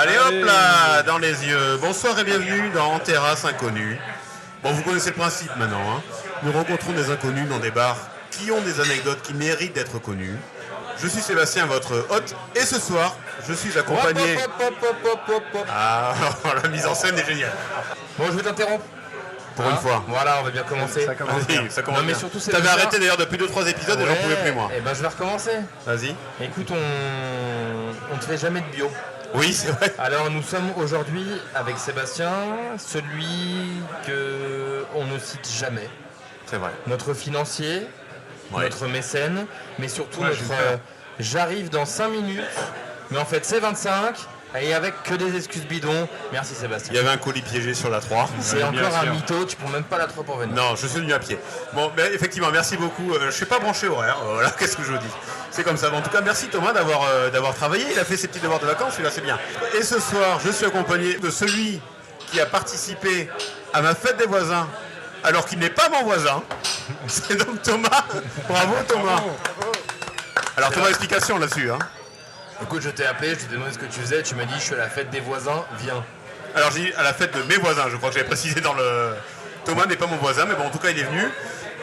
Allez hop là, dans les yeux. Bonsoir et bienvenue dans Terrasse Inconnue. Bon, vous connaissez le principe maintenant. Hein. Nous rencontrons des inconnus dans des bars qui ont des anecdotes qui méritent d'être connues. Je suis Sébastien, votre hôte, et ce soir, je suis accompagné... Ah, la mise en scène est géniale. Bon, je vais t'interrompre. Pour une fois. Voilà, on va bien commencer. Ça commence bien. Ça commence non, mais bien. surtout, c'est T'avais bizarre. arrêté d'ailleurs depuis 2-3 épisodes et j'en pouvais plus moi. Et ben, je vais recommencer. Vas-y. Écoute, on ne fait jamais de bio. Oui, c'est vrai. Alors, nous sommes aujourd'hui avec Sébastien, celui que on ne cite jamais. C'est vrai. Notre financier, Ouais. notre mécène, mais surtout Ouais, notre j'arrive dans 5 minutes, mais en fait c'est 25, et avec que des excuses bidons. Merci Sébastien. Il y avait un colis piégé sur la 3. C'est bien encore un sûr. mytho, tu prends même pas la 3 pour venir. Non, je suis venu à pied. Bon, mais effectivement, merci beaucoup. Je ne suis pas branché horaire. Voilà, qu'est-ce que je vous dis. C'est comme ça. Bon, en tout cas, merci Thomas d'avoir travaillé. Il a fait ses petits devoirs de vacances, et là c'est bien. Et ce soir, je suis accompagné de celui qui a participé à ma fête des voisins, alors qu'il n'est pas mon voisin. C'est donc Thomas. Bravo Thomas. Alors Thomas, explication là-dessus. Hein. Écoute, je t'ai appelé, je t'ai demandé ce que tu faisais, tu m'as dit je suis à la fête des voisins, viens. Alors j'ai dit à la fête de mes voisins, je crois que j'avais précisé dans le... Thomas n'est pas mon voisin, mais bon, en tout cas il est venu.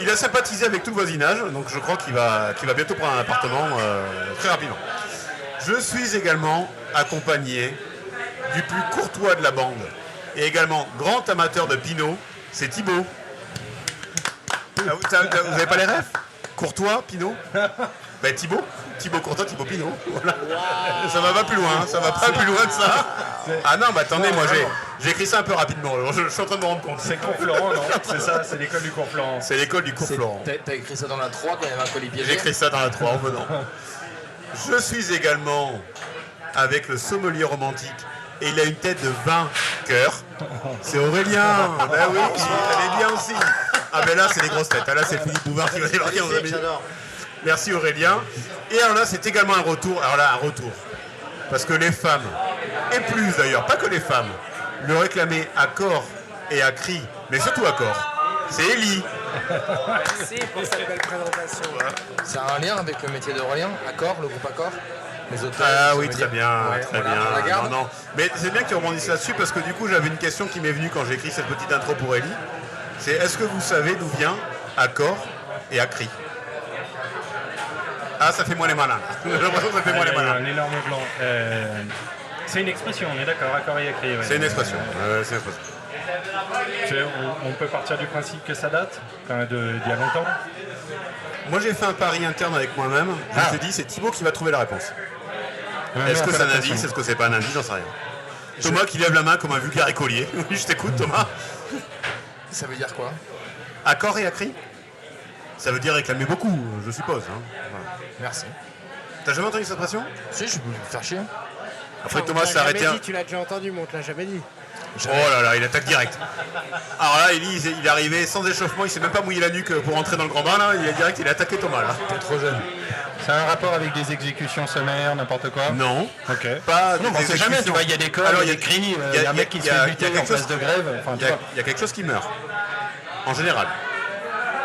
Il a sympathisé avec tout le voisinage, donc je crois qu'il va bientôt prendre un appartement très rapidement. Je suis également accompagné du plus courtois de la bande, et également grand amateur de Pinot, c'est Thibaut. Ah, vous n'avez pas les refs? Courtois, Pinot? Ben Thibaut Courtois, Thibaut Pinot. Voilà. Ça va pas plus loin, ça va pas plus loin que ça. Ah non, bah attendez, moi j'ai écrit ça un peu rapidement, je suis en train de me rendre compte. C'est cours Florent, non? C'est ça, c'est l'école du cours Florent. C'est l'école du cours Florent. T'as écrit ça dans la 3 quand il y avait un colis piégé. J'ai écrit ça dans la 3 en venant. Je suis également avec le sommelier romantique et il a une tête de vainqueur. C'est Aurélien. Ben oui, elle est bien aussi. Ah ben là c'est les grosses têtes. Ah, là c'est Philippe Bouvard qui va débarquer. J'adore. Merci Aurélien. Et alors là c'est également un retour. Alors là un retour. Parce que les femmes, et plus d'ailleurs, pas que les femmes, le réclamaient à corps et à cri, mais surtout à corps. C'est Élie. Merci pour cette belle présentation. Ça a un lien avec le métier d'Aurélien, Accor, le groupe Accor, les auteurs. Ah les oui, sommeliers. très bien, Ouais, très on bien. la garde. Non. Mais c'est bien que tu rebondisses là-dessus parce que du coup, j'avais une question qui m'est venue quand j'ai écrit cette petite intro pour Ellie. C'est est-ce que vous savez d'où vient Accor et Acri? Ah, ça fait moins les malins. J'ai l'impression que ça fait moins les Il y a malins. un énorme blanc. C'est une expression, on est d'accord, accord et écrit. Ouais. C'est une expression. C'est une expression. On peut partir du principe que ça date d'il y a longtemps. Moi, j'ai fait un pari interne avec moi-même. Je te dis, c'est Thibaut qui va trouver la réponse. Est-ce que c'est un indice? Est-ce que c'est pas un indice? J'en sais rien. Thomas qui lève la main comme un vulgaire écolier. Oui, je t'écoute, Thomas. Ça veut dire quoi? Accord et Acri? Ça veut dire réclamer beaucoup, je suppose. Hein. Voilà. Merci. T'as jamais entendu cette expression? Si, je peux me faire chier. Après, Enfin, Thomas on te s'est l'a arrêté. jamais dit, tu l'as déjà entendu, mais on te l'a jamais dit. Oh là là, il attaque direct. Alors là, il est arrivé sans échauffement, il s'est même pas mouillé la nuque pour rentrer dans le grand bain. Là. Il a attaqué Thomas. Là. T'es trop jeune. C'est un rapport avec des exécutions sommaires, n'importe quoi? Non, Ok. pas Non, des on sait jamais, tu vois, il y a des corps, Alors, il y a des cris, il y a un mec qui se fait buter en place de grève. Enfin, tu vois. Il y a quelque chose qui meurt. En général.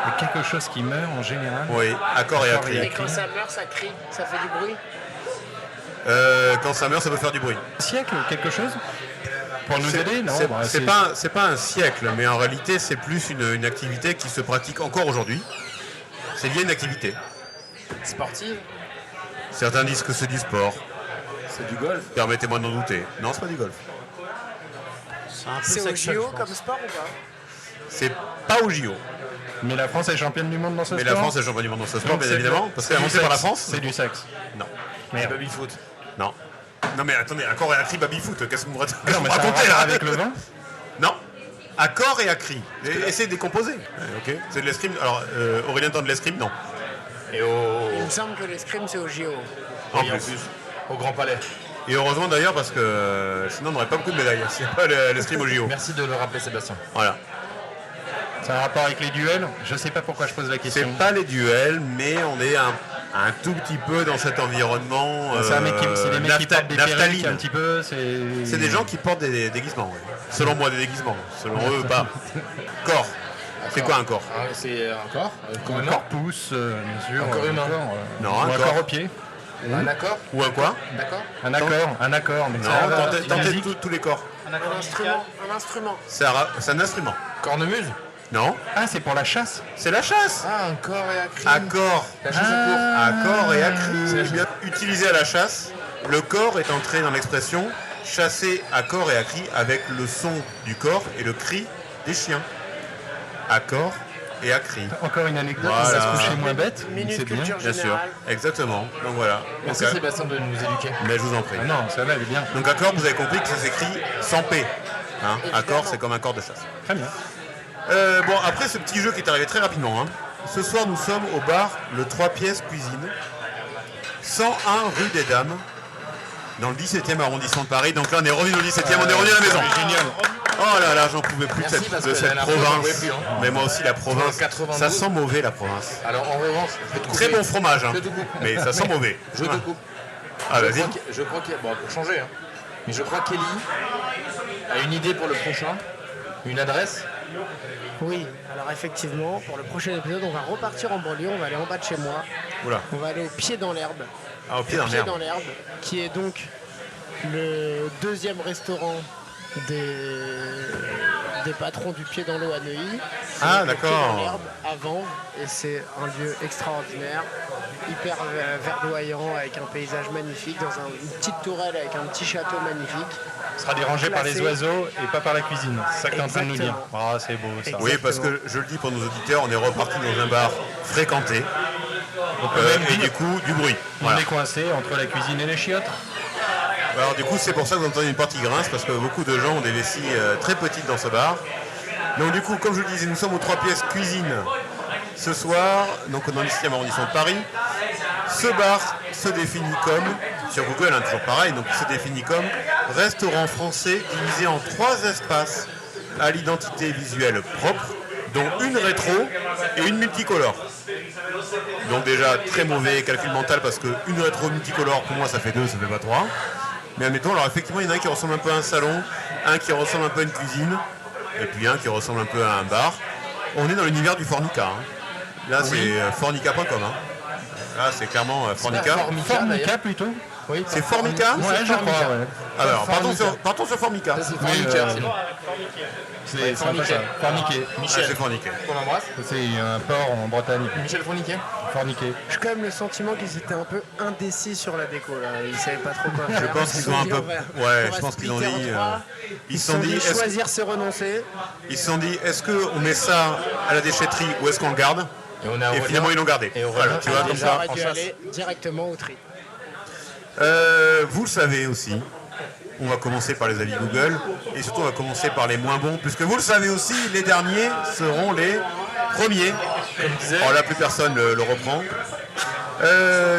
Il y a quelque chose qui meurt en général. Oui, accord et Accord et Acri. Et quand ça meurt, ça crie, ça fait du bruit. Quand ça meurt, ça peut faire du bruit. Siècle, quelque chose? Pour nous aider? Non, bah, C'est pas un siècle, mais en réalité, c'est plus une activité qui se pratique encore aujourd'hui. C'est lié à une activité. Sportive? Certains disent que c'est du sport. C'est du golf? Permettez-moi d'en douter. Non, c'est pas du golf. C'est au JO comme sport ou pas? C'est pas au JO. Mais la France est championne du monde dans ce Mais sport? la France est championne du monde dans ce sport, Donc bien c'est évidemment. Parce qu'elle est du montée par la sexe. France. C'est du sexe. Non. Merde. Baby-foot. Non. Non mais attendez, accord et Acri baby-foot, qu'est-ce que vous me Non, mais ça a un racontez là rapport avec le vin? Non. Accord et Acri. Essayez de décomposer. Ok. C'est de l'escrime. Alors, Aurélien tente de l'escrime, non. Et au... Il me semble que l'escrime, c'est au JO. En Oui, plus. Au Grand Palais. Et heureusement d'ailleurs parce que sinon on n'aurait pas beaucoup de médailles. C'est pas l'escrime au JO. Merci de le rappeler Sébastien. Voilà. Ça a un rapport avec les duels? Je sais pas pourquoi je pose la question. C'est pas les duels, mais on est un tout petit peu dans cet environnement. C'est des mecs qui portent des perruques naphtaline. un petit peu. C'est des gens qui portent des déguisements. Ouais. Selon moi, des déguisements. Selon eux, pas. Corps. C'est quoi un corps? C'est un corps? Un corps pousse, bien sûr. Un corps humain. Non, Ou un un corps. corps au pied. Un accord. Ou un quoi? D'accord. Un accord. Mais Non, ça, tentez musique. tous les corps. Un instrument. C'est un instrument. Cornemuse. Non, Ah, c'est pour la chasse. c'est la chasse. Ah, un corps et un cri. Accord. La chasse au cours. Accord et à cri. Bien utilisé à la chasse, le corps est entré dans l'expression chasser à corps et à cri avec le son du corps et le cri des chiens. À corps et à cri. Encore une anecdote, Voilà. on va se coucher moins bête. Minute C'est bien. culture Bien sûr, générale. exactement. Donc voilà. Merci Donc, Sébastien de nous éduquer. mais je vous en prie. Ah non, celle-là, elle est bien. Donc accord, vous avez compris que ça s'écrit sans P. Hein, accord, c'est comme un corps de chasse. Très bien. Bon, après ce petit jeu qui est arrivé très rapidement, hein, ce soir nous sommes au bar Le 3 pièces cuisine, 101 rue des Dames, dans le 17e arrondissement de Paris. Donc là on est revenu dans le 17e, on est revenu à la maison. Génial. Oh là là, j'en pouvais plus Merci, de parce cette que la dernière fois, j'en province. pouvais plus, hein. Mais moi aussi la province, 92. ça sent mauvais la province. Alors en revanche, je vais te couper. Très bon fromage, hein, Je te coupe. mais ça sent mauvais. Je te coupe. Ah vas-y. Je crois qu'il bon, pour changer, hein. Mais je crois qu'Ellie a une idée pour le prochain, une adresse. Oui, alors effectivement, pour le prochain épisode, on va repartir en banlieue, on va aller en bas de chez moi. Oula. On va aller au Pied dans l'herbe. Ah, au pied d'un Pied herbe. dans l'herbe, qui est donc le deuxième restaurant des patrons du Pied dans l'eau à Neuilly. C'est Ah, donc le Pied d'accord. dans l'herbe avant, et c'est un lieu extraordinaire, hyper verdoyant, avec un paysage magnifique, dans une petite tourelle avec un petit château magnifique. Ce sera dérangé par les Classé. oiseaux et pas par la cuisine. C'est ça que tu es en train de nous dire. Exactement. Ah, c'est beau ça. Oui, parce que je le dis pour nos auditeurs, on est reparti dans un bar fréquenté. même Et dire- du coup, du bruit. On Voilà. est coincé entre la cuisine et les chiottes. Alors du coup, c'est pour ça que vous entendez une porte qui grince, parce que beaucoup de gens ont des vessies très petites dans ce bar. Donc du coup, comme je le disais, nous sommes aux 3 pièces cuisine ce soir, donc dans le 17e arrondissement de Paris. Ce bar se définit comme, sur Google, hein, toujours pareil, donc il se définit comme restaurant français divisé en 3 espaces à l'identité visuelle propre, dont une rétro et une multicolore. Donc déjà très mauvais calcul mental parce qu'une rétro multicolore pour moi ça fait 2, ça fait pas 3. Mais admettons, alors effectivement il y en a un qui ressemble un peu à un salon, un qui ressemble un peu à une cuisine, et puis un qui ressemble un peu à un bar. On est dans l'univers du Fornica. Hein. Là c'est fornica.com. Hein. Là c'est clairement Fornica. Formica plutôt. Oui, C'est Formica. Ouais, je crois. Ouais. Alors partons sur Formica. Ça, c'est Oui, Formica, sinon. C'est un peu ça. Forniqué. Ah, c'est Fornica. On l'embrasse. C'est un port en Bretagne. Michel Fourniquet. Forniqué. J'ai quand même le sentiment qu'ils étaient un peu indécis sur la déco là. Ils savaient pas trop quoi faire. Je pense qu'ils ont un peu. Ouais, je pense qu'ils ont dit. Ils se sont dit. est-ce- choisir c'est renoncer. Ils se sont dit, est-ce qu'on met ça à la déchetterie ou est-ce qu'on le garde? Et on a Et finalement ils l'ont gardé. Et on Voilà, tu vois, comme ça. J'aurais dû aller directement au tri. Vous le savez aussi, on va commencer par les avis Google et surtout on va commencer par les moins bons, puisque vous le savez aussi, les derniers seront les premiers. Alors là, plus personne le reprend.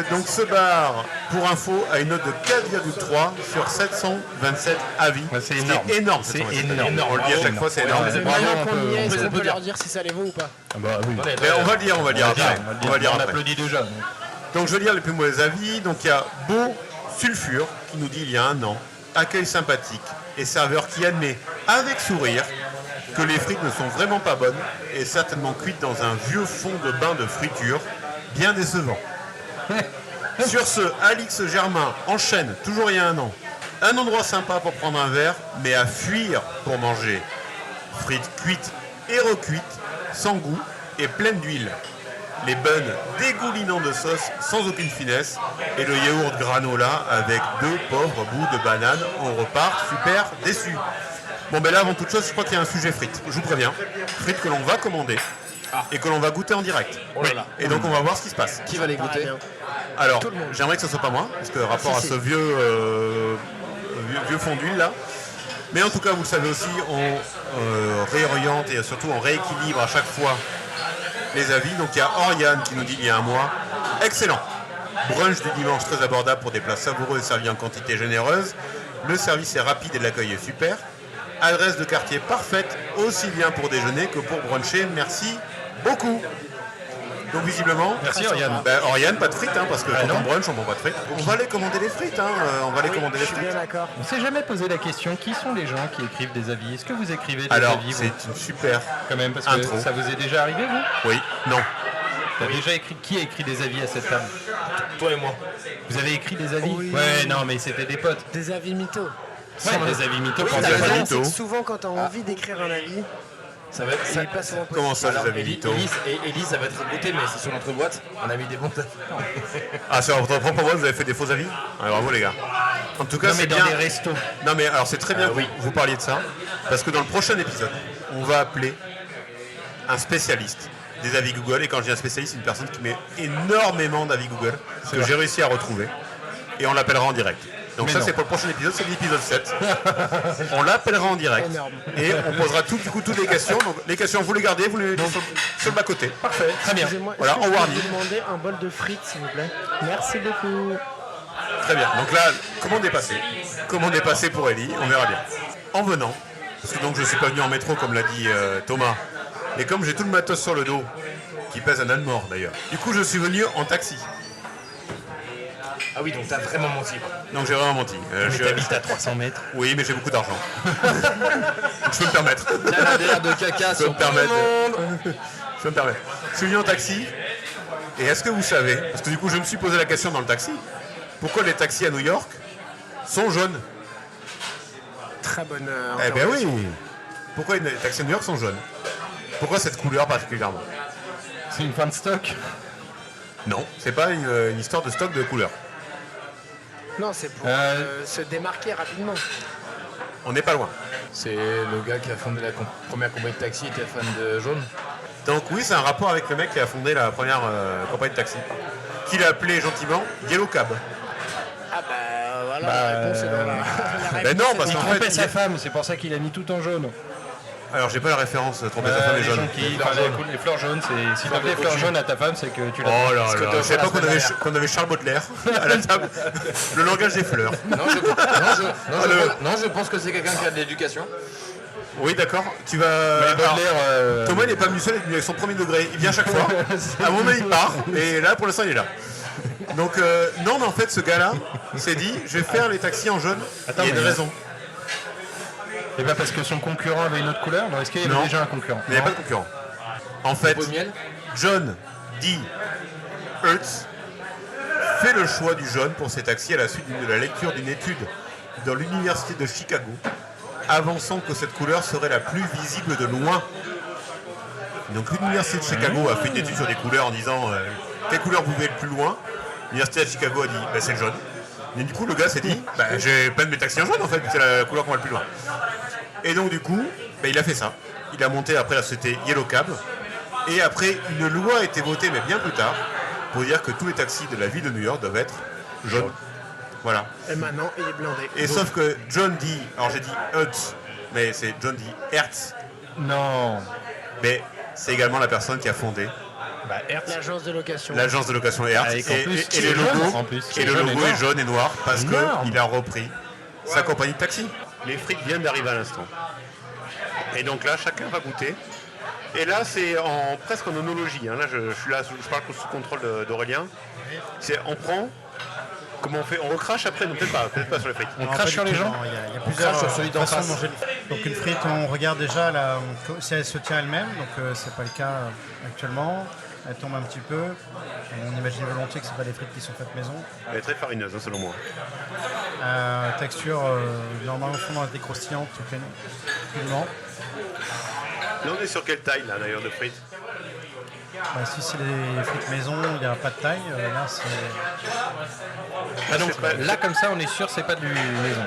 Donc ce bar, pour info, a une note de 4,3 sur 727 avis. Ouais, c'est Ce qui énorme. est énorme. C'est 727 avis. énorme. On le dit à chaque Bravo. fois, c'est Ouais, énorme. c'est Maintenant bravo, qu'on y est, on est-ce peut qu'on peut dire. leur dire si ça les vaut ou pas? Ah bah oui. Mais on va le dire, après. On On va le dire On après. applaudit déjà. Donc je vais lire les plus mauvais avis. Donc il y a Beau Sulfure qui nous dit il y a un an, accueil sympathique et serveur qui admet avec sourire que les frites ne sont vraiment pas bonnes et certainement cuites dans un vieux fond de bain de friture, bien décevant. Sur ce, Alix Germain enchaîne, toujours il y a un an, un endroit sympa pour prendre un verre, mais à fuir pour manger. Frites cuites et recuites, sans goût et pleines d'huile. Les buns dégoulinant de sauce sans aucune finesse et le yaourt granola avec 2 pauvres bouts de banane. On repart super déçu. Bon ben là avant toute chose je crois qu'il y a un sujet frites. Je vous préviens. Frites que l'on va commander et que l'on va goûter en direct. Oh là là. Et donc on va voir ce qui se passe. Qui va les goûter? Alors j'aimerais que ce soit pas moi parce que rapport à ce vieux fond d'huile là. Mais en tout cas vous le savez aussi on réoriente et surtout on rééquilibre à chaque fois les avis. Donc il y a Oriane qui nous dit il y a un mois, excellent. Brunch du dimanche très abordable pour des plats savoureux et servis en quantité généreuse. Le service est rapide et l'accueil est super. Adresse de quartier parfaite, aussi bien pour déjeuner que pour bruncher. Merci beaucoup. Donc visiblement, Merci, Oriane. ben, Oriane, pas de frites, hein, parce que quand non. on brunch, on prend pas de frites. On va aller commander les frites, hein, on va aller commander les Je suis frites. bien d'accord. On s'est jamais posé la question qui sont les gens qui écrivent des avis. Est-ce que vous écrivez des Alors, avis vous, c'est une super quand même parce intro. que ça vous est déjà arrivé vous? Oui, non. T'as déjà écrit. Qui a écrit des avis à cette table? Toi et moi. Vous avez écrit des avis? Oui. Ouais, non, mais c'était des potes. Des avis mythos. Ouais, des avis mythos. Oui, quand t'as il y a raison. pas de- mytho. C'est que souvent, quand tu as envie d'écrire un avis, Ça va être. il n'est pas souvent possible. Comment ça, les Alors, avis mythos Élise, ça va être goûté, mais c'est sur notre boîte. On a mis des bons avis. Ah, sur votre propre voix, vous avez fait des faux avis? Ah, bravo les gars. En tout cas, Non, mais c'est dans bien. des restos. Non, mais alors c'est très bien que oui. vous parliez de ça, parce que dans le prochain épisode, on va appeler un spécialiste des avis Google. Et quand je dis un spécialiste, c'est une personne qui met énormément d'avis Google, que j'ai réussi à retrouver. Et on l'appellera en direct. Donc Mais ça, non. c'est pour le prochain épisode, c'est l'épisode 7. On l'appellera en direct. Énorme. Et on posera toutes les questions. Donc les questions, vous les gardez, vous les mettez sur le bas-côté. Parfait, très bien. Excusez-moi, Voilà, est-ce que en je peux warning. vous demander un bol de frites, s'il vous plaît? Merci beaucoup. Très bien. Donc là, commande est passée. Commande est passée pour Ellie, on verra bien. En venant, parce que donc je ne suis pas venu en métro comme l'a dit Thomas, et comme j'ai tout le matos sur le dos, qui pèse un âne mort d'ailleurs, du coup je suis venu en taxi. Ah oui, donc t'as vraiment menti. Quoi. Donc j'ai vraiment menti. Mais t'habites à 300 mètres. Oui, mais j'ai beaucoup d'argent. Donc je peux me permettre. Canadair de caca Je peux sur me tout le permettre. monde. Je peux me permettre. Je suis venu en taxi, et est-ce que vous savez, parce que du coup je me suis posé la question dans le taxi, pourquoi les taxis à New York sont jaunes? Très bonne Eh bien intervention. oui. Pourquoi les taxis à New York sont jaunes? Pourquoi cette couleur particulièrement? C'est une fin de stock. Non, c'est pas une histoire de stock de couleurs. Non, c'est pour se démarquer rapidement. On n'est pas loin. C'est le gars qui a fondé la première compagnie de taxi, était fan de jaune. Donc oui, c'est un rapport avec le mec qui a fondé la première compagnie de taxi. Qu'il a appelé gentiment Yellow Cab. Ah bah voilà, la réponse est dans la Ben non, réponse est parce dans qu'en la- Trompait fait, sa femme, c'est pour ça qu'il a mis tout en jaune. Alors j'ai pas la référence, tromper sa femme est Les jaune. gens qui. Enfin, les fleurs jaunes, c'est. Si t'as des fleurs jaunes à ta femme, c'est que tu l'as. Oh là que là, t'as je savais pas offert la semaine qu'on avait Charles Baudelaire à la table. Le langage des fleurs. Non, je pense que c'est quelqu'un qui a de l'éducation. Oui, d'accord. Tu vas. Mais Alors, Baudelaire. Thomas il n'est pas venu seul, il est venu avec son premier degré. Il vient chaque fois. À mon avis, il part. Et là, pour l'instant, il est là. Donc, non, mais en fait, ce gars-là s'est dit je vais faire les taxis en jaune. Attends, il y a une mais- raison. Et bien parce que son concurrent avait une autre couleur. Non, est-ce qu'il y avait Non. déjà un concurrent? Mais il n'y a pas de concurrent. En fait, Pot de miel. John D. Hertz fait le choix du jaune pour ses taxis à la suite de la lecture d'une étude dans l'université de Chicago, avançant que cette couleur serait la plus visible de loin. Donc l'université de Chicago a fait une étude sur des couleurs en disant quelle couleur vous voyez le plus loin. L'université de Chicago a dit bah, c'est le jaune. Et du coup le gars s'est dit bah, j'ai plein de mes taxis en jaune en fait, c'est la couleur qu'on voit le plus loin. Et donc du coup bah, il a fait ça. Il a monté après la société Yellow Cab. Et après une loi a été votée mais bien plus tard pour dire que tous les taxis de la ville de New York doivent être jaunes. Voilà. Et maintenant, il est blindé. Et sauf que John D. Alors j'ai dit Hertz, mais c'est John D. Hertz. Non. Mais c'est également la personne qui a fondé Bah, Hertz. L'agence de location. l'agence de location Hertz. Avec en plus, et qui le est jaune, logo, en plus. Qui et est le jaune et logo est noir. jaune et noir parce Énorme. qu'il a repris sa compagnie de taxi. Les frites viennent d'arriver à l'instant. Et donc là, chacun va goûter. Et là, c'est presque en onologie. Hein. Là, je suis là, je parle sous contrôle d'Aurélien. C'est on prend, comment on fait? On recrache après? Non, peut-être pas sur les frites. On Non, crache pas sur du les tout, gens. non. Il y a plusieurs crache sur celui d'en façons de face. manger les frites. Donc une frite, on regarde déjà là, si elle se tient elle-même, donc c'est pas le cas actuellement. Elle tombe un petit peu. On imagine volontiers que c'est pas des frites qui sont faites maison. Elle est très farineuse, hein, selon moi. Texture normalement fondante et croustillante, crudement. Là, on est sur quelle taille, là, d'ailleurs, de frites? Si c'est des frites maison, il n'y a pas de taille. Là, c'est. Ah donc C'est pas- là comme ça on est sûr c'est pas du maison.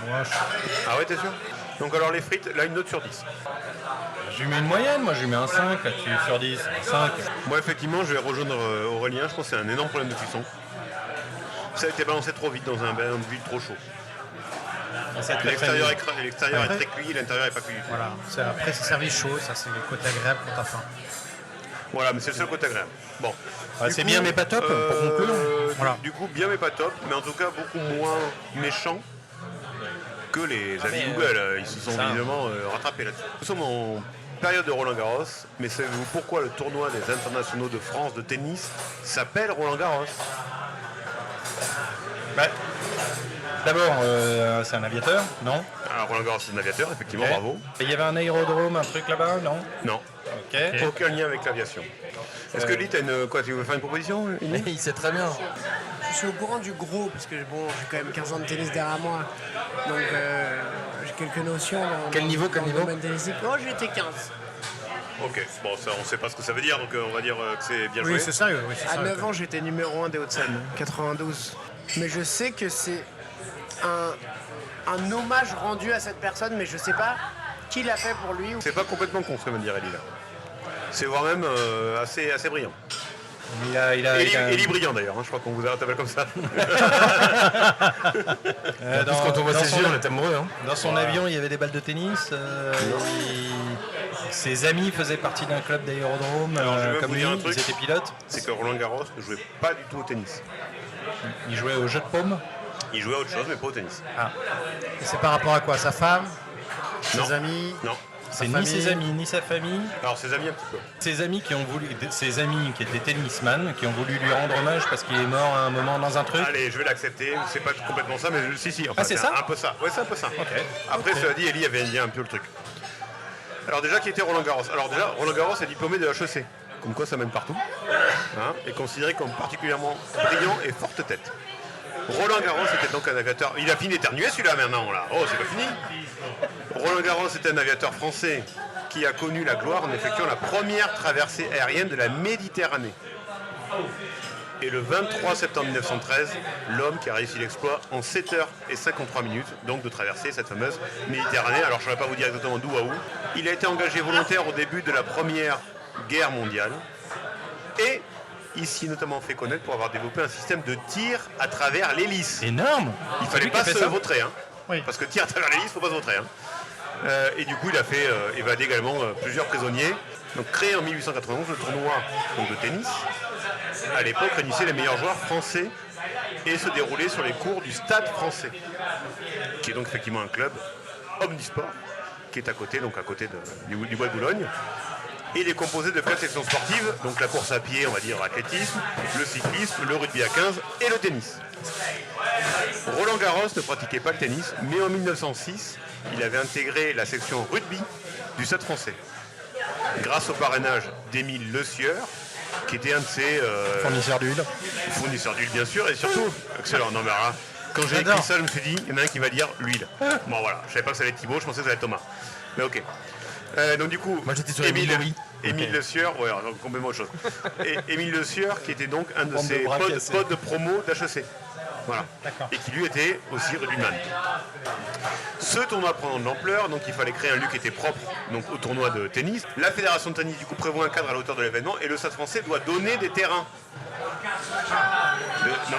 Moi, Ah ouais, t'es sûr? Donc alors les frites, là, une note sur 10. Je lui mets une moyenne, moi je lui mets un 5, là-dessus sur 10, 5. Moi, effectivement, je vais rejoindre Aurélien. Je pense que c'est un énorme problème de cuisson. Ça a été balancé trop vite dans un bain d'huile trop chaud. L'extérieur est très cuit, l'intérieur est pas cuit. voilà. Après, c'est servi chaud. Ça, c'est le côté agréable quand t'as faim. Voilà, mais c'est le seul côté agréable. Bon. Du c'est coup, bien mais pas top, pour conclure. Voilà. Du coup, bien mais pas top, mais en tout cas beaucoup moins méchant que les avis Google. Ils se sont évidemment rattrapés là-dessus. Nous sommes en période de Roland Garros, mais savez-vous pourquoi le tournoi des internationaux de France de tennis s'appelle Roland Garros? D'abord, c'est un aviateur, non? Alors Roland Garros, c'est un aviateur, effectivement, Ok. bravo. Et il y avait un aérodrome, un truc là-bas, non? Non, Ok. aucun lien avec l'aviation. Est-ce que Lee, t'as tu veux faire une proposition Lee Il sait très bien. Je suis au courant du gros, parce que bon, j'ai quand même 15 ans de tennis derrière moi. Donc j'ai quelques notions. Quel niveau, dans quel le niveau domaine tennistique. Oh, j'étais 15. Ok, bon, ça, on sait pas ce que ça veut dire, donc on va dire que c'est bien joué. Oui, c'est sérieux. Oui, c'est À sérieux. 9 ans, j'étais numéro 1 des Hauts-de-Seine, 92. Mais je sais que c'est un hommage rendu à cette personne, mais je sais pas qui l'a fait pour lui. C'est pas complètement con ce que vient de dire Ellie là. C'est voire même assez brillant. Il a Ellie brillant d'ailleurs, hein, je crois qu'on vous a appelé comme ça. Quand on voit ses yeux, on est amoureux. Hein. Dans son avion, il y avait des balles de tennis. Ses amis faisaient partie d'un club d'aérodrome. Alors, je vais Comme vous lui, dire un truc. ils étaient pilotes. C'est que Roland Garros ne jouait pas du tout au tennis. Il jouait au jeu de paume. Il jouait à autre chose, mais pas au tennis. Et c'est par rapport à quoi? Sa femme? Non. Ses amis? Non. C'est Sa ni famille. ses amis, ni sa famille. Alors ses amis un petit peu. Ses amis qui étaient tennisman, qui ont voulu lui rendre hommage parce qu'il est mort à un moment dans un truc. Allez, je vais l'accepter. C'est pas complètement ça, mais si. Enfin, Ah, c'est ça un peu ça. Ouais, c'est un peu ça. Ok. Après, cela dit, Ellie avait dit un peu le truc. Alors déjà, qui était Roland Garros? Alors déjà, Roland Garros est diplômé de HEC. Comme quoi, ça mène partout. Hein, et considéré comme particulièrement brillant et forte tête. Roland Garros était donc un aviateur. Il a fini d'éternuer celui-là maintenant là. Oh, c'est pas fini. Roland Garros était un aviateur français qui a connu la gloire en effectuant la première traversée aérienne de la Méditerranée. Et le 23 septembre 1913, l'homme qui a réussi l'exploit en 7h53, donc de traverser cette fameuse Méditerranée. Alors je ne saurais pas vous dire exactement d'où à où. Il a été engagé volontaire au début de la Première Guerre mondiale. Et il s'y est notamment fait connaître pour avoir développé un système de tir à travers l'hélice. Énorme. Il C'est fallait lui qui pas a fait se ça vautrer, hein. Oui. Parce que tir à travers l'hélice, faut pas se vautrer. Hein. Et du coup, il a fait évader également plusieurs prisonniers. Donc, créé en 1891, le tournoi donc, de tennis, à l'époque, réunissait les meilleurs joueurs français et se déroulait sur les cours du Stade français, qui est donc effectivement un club omnisport, qui est à côté du Bois de Boulogne. Et il est composé de 4 sections sportives, donc la course à pied, on va dire athlétisme, le cyclisme, le rugby à 15 et le tennis. Roland Garros ne pratiquait pas le tennis, mais en 1906, il avait intégré la section rugby du Stade français. Grâce au parrainage d'Émile Le Sieur, qui était un de ses Fournisseur d'huile. fournisseurs d'huile, bien sûr, et surtout, excellent. Non, mais alors là, quand j'ai écrit J'adore. ça, je me suis dit, il y en a un qui va dire l'huile. Bon, voilà, je savais pas que ça allait être Thibaut, je pensais que ça allait être Thomas. Mais ok. Donc, du coup, Moi, j'étais sur Émile, Émile, oui. Émile Le Sieur, ouais, alors, complètement autre chose. Et Émile Le Sieur, qui était donc un de Bande de ses bras potes cassés. de promo d'HEC. Voilà. D'accord. Et qui lui était aussi rugbyman. Ce tournoi prenant de l'ampleur, donc il fallait créer un lieu qui était propre donc, au tournoi de tennis. La fédération de tennis du coup prévoit un cadre à la hauteur de l'événement et le Stade français doit donner des terrains.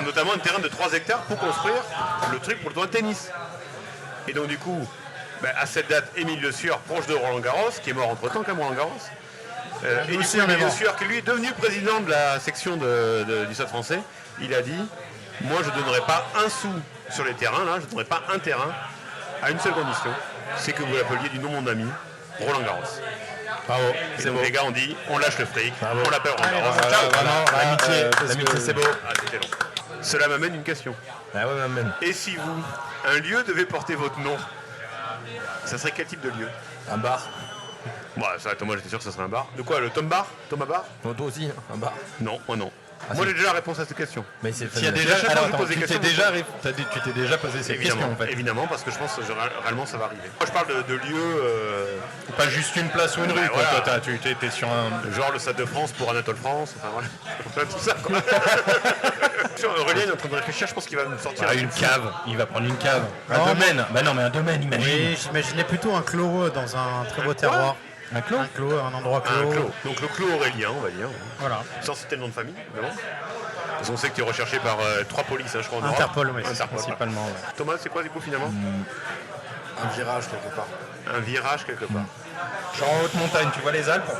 Notamment un terrain de 3 hectares pour construire le truc pour le tournoi de tennis. Et donc du coup, à cette date, Émile Le Sieur, proche de Roland Garros, qui est mort entre temps quand même Roland Garros. Et du aussi, coup, on est Émile Le mort. Sieur, qui lui est devenu président de la section du Stade français, il a dit: moi je ne donnerai pas un sou sur les terrains, là, je ne donnerai pas un terrain à une seule condition, c'est que vous l'appeliez du nom de mon ami, Roland Garros. Bravo. Et donc les gars ont dit, on lâche le fric, Bravo. on l'appelle Roland Garros. Voilà, Ciao. vraiment, l'amitié, parce l'amitié, que- c'est beau. Ah, c'était long. Cela m'amène une question. Ah ouais, même. Et si vous, un lieu devait porter votre nom, ça serait quel type de lieu? Un bar. Bon, ça, Thomas, j'étais sûr que ça serait un bar. De quoi, le Tom Bar? Thomas Bar? Non, toi aussi, un bar. Non, moi non. Ah, moi si. j'ai déjà la réponse à cette question. Mais c'est S'il y a facile. déjà, chaque fois alors, que je attends, pose des tu t'es déjà posé cette Évidemment, question en fait. évidemment, parce que je pense que réellement ça va arriver. Moi je parle de lieux, Pas juste une place ou une rue. Ouais, Quoi. voilà. Toi, tu étais sur un. genre le Stade de France pour Anatole France, enfin voilà, tout ça quoi. Aurélien est en train de réfléchir, je pense qu'il va me sortir Ah, une cave. Il va prendre une cave. Un Non, domaine. Bah non, mais un domaine, imagine. Oui, j'imaginais plutôt un clos dans un très beau terroir. Un clos. Un clos, un endroit un clos. clos. Donc le clos Aurélien, on va dire, Voilà. sans citer le nom de famille, évidemment. Parce qu'on sait que tu es recherché par 3 polices, hein, je crois. en Europe. Interpol, oui. Interpol, voilà. Principalement. ouais. Thomas, c'est quoi du coup finalement Un virage quelque part. Un virage quelque part. Genre en haute montagne, tu vois les Alpes.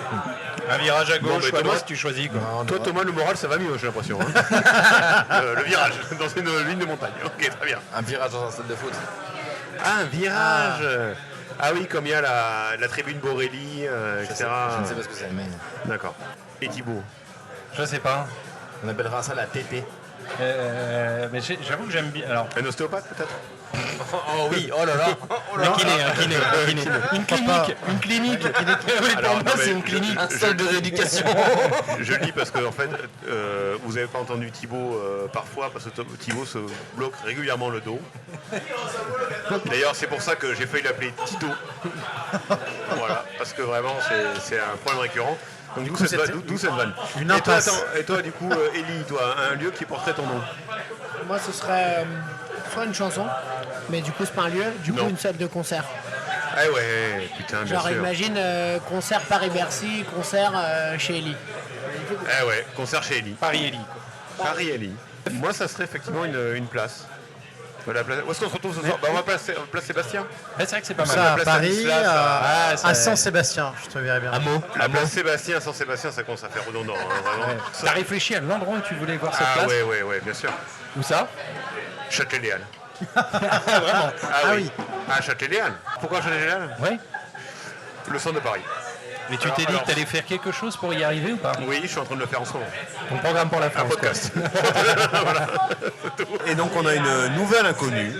Un virage à Bon, gauche mais ou à Thomas, droite, tu choisis quoi. Non, Toi non. Thomas, le moral ça va mieux j'ai l'impression. Hein. Le virage dans une ligne de montagne. Ok, très bien. Un virage dans un stade de foot. Ah, un virage. Ah oui, comme il y a la tribune Borelli, etc. Je ne sais pas ce que c'est, mais D'accord. Et Thibaut? Je sais pas. on appellera ça la TT. Mais j'avoue que j'aime bien. Alors, Un ostéopathe peut-être? Oh oui, oh là là. un kiné. Une clinique. Alors, Pour moi, non, mais c'est une clinique. Un sol de rééducation. Je le dis parce que en fait, vous n'avez pas entendu Thibaut parfois, parce que Thibaut se bloque régulièrement le dos. D'ailleurs, c'est pour ça que j'ai failli l'appeler Tido. Voilà, parce que vraiment, c'est un problème récurrent. Donc d'où cette vanne. Une Et toi, impasse. et toi, du coup, Ellie, toi, un lieu qui porterait ton nom? Moi, ce serait soit une chanson, mais du coup, c'est pas un lieu, du coup, Non. une salle de concert. Ah ouais, putain, bien Genre, sûr. imagine concert Paris-Bercy, concert chez Ellie. Ah ouais, concert chez Ellie. Paris-Élie. Paris Ellie. Moi, ça serait effectivement une place. Voilà, où est-ce qu'on se retrouve ce soir? Bah, on va place Sébastien. C'est vrai que c'est pas mal. Ça, à place Paris, Stanislas, à Saint-Sébastien, je te verrais bien. Un mot. La place Sébastien à Saint-Sébastien, ça commence à faire redondant. Hein, vraiment. T'as réfléchi à l'endroit où tu voulais voir cette Ah place? ouais, bien sûr. Où ça? Châtelet-Léal. Vraiment? Ah oui. Ah, Châtelet-Léal. Pourquoi Châtelet-Léal? Ouais. Le centre de Paris. Mais tu t'es dit que t'allais faire quelque chose pour y arriver ou pas? Oui, je suis en train de le faire en ce moment. Ton programme pour la Un France. podcast. Voilà. Et donc on a une nouvelle inconnue.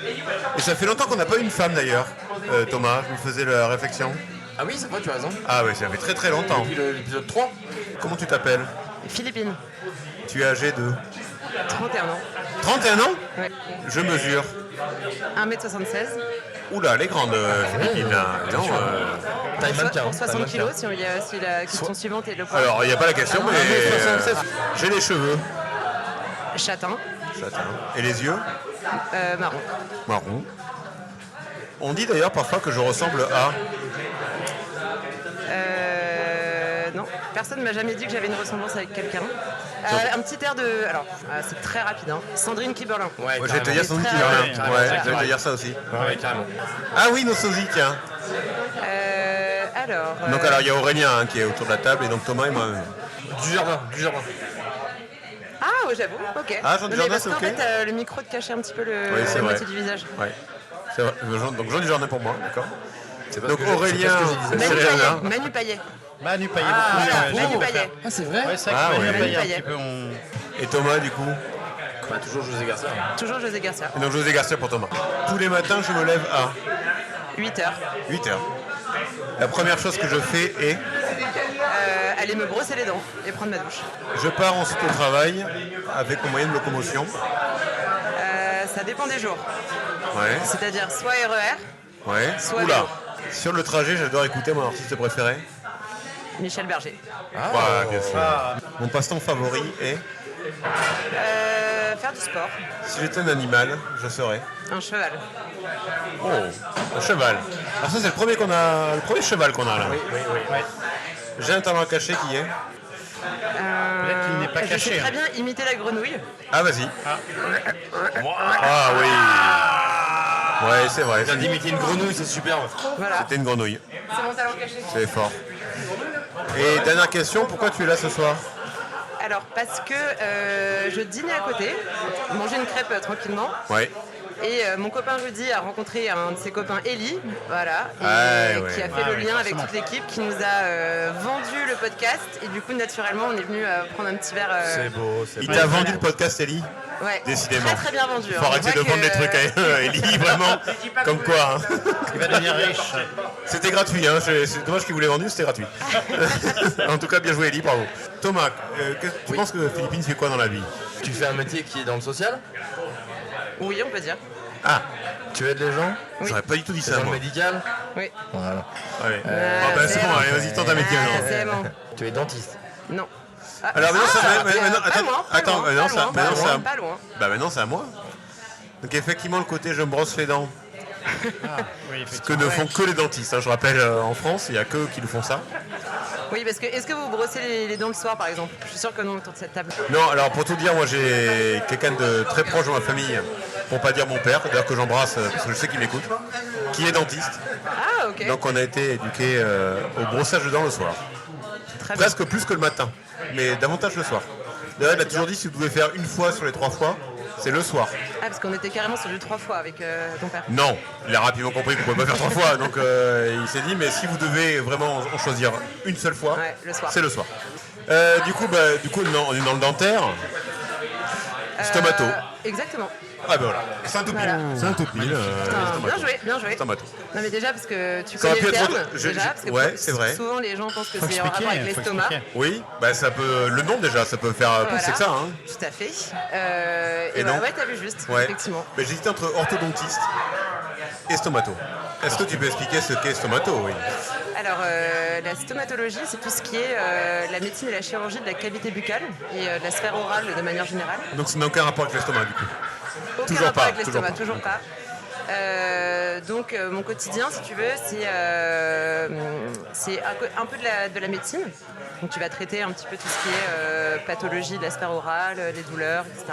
Et ça fait longtemps qu'on n'a pas eu une femme d'ailleurs. Thomas, je me faisais la réflexion. Ah oui, c'est vrai, tu as raison. Ah oui, ça fait très très longtemps. Depuis l'épisode 3. Comment tu t'appelles? Philippine, Tu es âgé de 31 ans, 31 ans? ouais. Je mesure. 1m76, Oula, les grandes Philippines là. Non, Taille mannequin. 60 kg si la question suivante est le poids. Alors, il n'y a pas la question, mais j'ai les cheveux. Châtain, Et les yeux marron. marron. On dit d'ailleurs parfois que je ressemble à... Non, personne ne m'a jamais dit que j'avais une ressemblance avec quelqu'un. Un petit air de... Alors, c'est très rapide, hein. Sandrine Kiberlin. Ouais, Moi, je vais te dire Sandy Très Kiberlin. rapide. Ouais, je vais te dire ça aussi. Ouais, carrément. Ah oui, nos sosies, tiens. Donc alors, il y a Aurélien hein, qui est autour de la table, et donc Thomas et moi. Du jardin. Ah, ouais, j'avoue, ok. Ah, Jean Non, mais Dujardin, parce c'est qu'en ok. fait, le micro te cachait un petit peu Oui, c'est la vrai. moitié du visage. Ouais. C'est vrai. Donc Jean Dujardin pour moi, d'accord. C'est pas Donc ce que Aurélien, je disais. Manu Payet. Manu Payet. Voilà, Manu Payet. Ah, c'est vrai. Ouais, c'est Ah, vrai que Manu ouais. Payet, un Payet. petit peu. on- et Thomas du coup. Bah, toujours José Garcia. Toujours José Garcia. Et donc José Garcia pour Thomas. Tous les matins, je me lève à 8h. 8h. La première chose que je fais est, Aller me brosser les dents et prendre ma douche. je pars ensuite au travail avec mon moyen de locomotion. Ça dépend des jours. Ouais, C'est-à-dire soit RER, ouais. Soit Oula. vélo. Sur le trajet, j'adore écouter mon artiste préféré. Michel Berger. Voilà, bien sûr. Mon passe-temps favori est, Faire du sport. si j'étais un animal, je serais Un cheval. oh, un cheval. Alors ça c'est le premier cheval qu'on a là. J'ai un talent caché qui est. Peut-être qu'il n'est pas Je caché. sais très hein. bien imiter la grenouille. Ah vas-y. Ah oui. Ouais c'est vrai. T'as d'imiter une grenouille, c'est superbe. Voilà. C'était une grenouille. C'est mon talent caché. C'est fort. Et dernière question, pourquoi tu es là ce soir? Alors, parce que je dînais à côté, manger une crêpe tranquillement. Ouais. Et mon copain Rudy a rencontré un de ses copains, Ellie, voilà, et, Ouais, qui a ouais. fait le lien avec toute l'équipe, qui nous a vendu le podcast. Et du coup, naturellement, on est venu prendre un petit verre. beau, c'est Il t'a vendu le podcast Ellie? Ouais, Décidément. très très bien vendu. Faut arrêter de vendre les trucs à Ellie, vraiment. Comme quoi. Hein. Il va devenir riche. C'était gratuit, hein. C'est dommage qu'il vous l'ait vendu, c'était gratuit. En tout cas, bien joué Ellie, bravo. Thomas, tu penses que Philippine fait quoi dans la vie? Tu fais un métier qui est dans le social. Oui, on peut dire. Ah, Tu aides les gens. j'aurais pas du tout dit C'est ça dans le moi. médical. Oui. Voilà. Ouais. Ah bah c'est bon, allez, vas-y, tente un métier maintenant. C'est bon. Tu es dentiste. Non. Ah, Alors maintenant, pas attends, loin, pas attends, loin, maintenant, pas ça, loin, maintenant, pas ça- loin, pas loin. bah maintenant c'est à moi. Donc effectivement le côté je me brosse les dents, Oui, ce que ne font que les dentistes. Hein. Je rappelle en France, il n'y a que qui le font ça. Oui, parce que est-ce que vous brossez les dents le soir, par exemple? Je suis sûre que non autour de cette table. Non, alors pour tout dire, moi j'ai quelqu'un de très proche de ma famille, pour pas dire mon père, d'ailleurs que j'embrasse parce que je sais qu'il m'écoute, qui est dentiste. Ah, ok. Donc on a été éduqués au brossage de dents le soir. Très bien. Presque plus que le matin, mais davantage le soir. D'ailleurs, il a toujours dit si vous devez faire une fois sur les 3 fois, c'est le soir. Ah, parce qu'on était carrément sur du 3 fois avec ton père. Non, il a rapidement compris qu'on ne pouvait pas faire 3 fois, donc il s'est dit mais si vous devez vraiment en choisir une seule fois, Ouais, le soir. c'est le soir. Du coup, non, on est dans le dentaire. Stomato. Exactement. Ah ben voilà, c'est un tout pile. Voilà. C'est un tout pile. Putain, bien joué. Stomato. Non mais déjà parce que tu Ça aurait connais le pu être terme, autre- déjà, parce que ouais, c'est vrai. souvent les gens pensent que Faut c'est en rapport expliquer, avec faut l'estomac. expliquer. Oui, bah ça peut. Le nom déjà, ça peut faire plus que ça. Hein. Tout à fait. Et Et bah, donc ouais, t'as vu juste, Ouais. effectivement. Mais j'hésitais entre orthodontiste et stomato. Est-ce que tu peux expliquer ce qu'est stomato? Oui. Alors, la stomatologie, c'est tout ce qui est la médecine et la chirurgie de la cavité buccale et de la sphère orale de manière générale. Donc ça n'a aucun rapport avec l'estomac du coup. Aucun Toujours rapport pas, avec l'estomac, toujours pas. Donc mon quotidien, si tu veux, c'est un peu de la médecine. Donc tu vas traiter un petit peu tout ce qui est pathologie de la sphère orale, les douleurs, etc.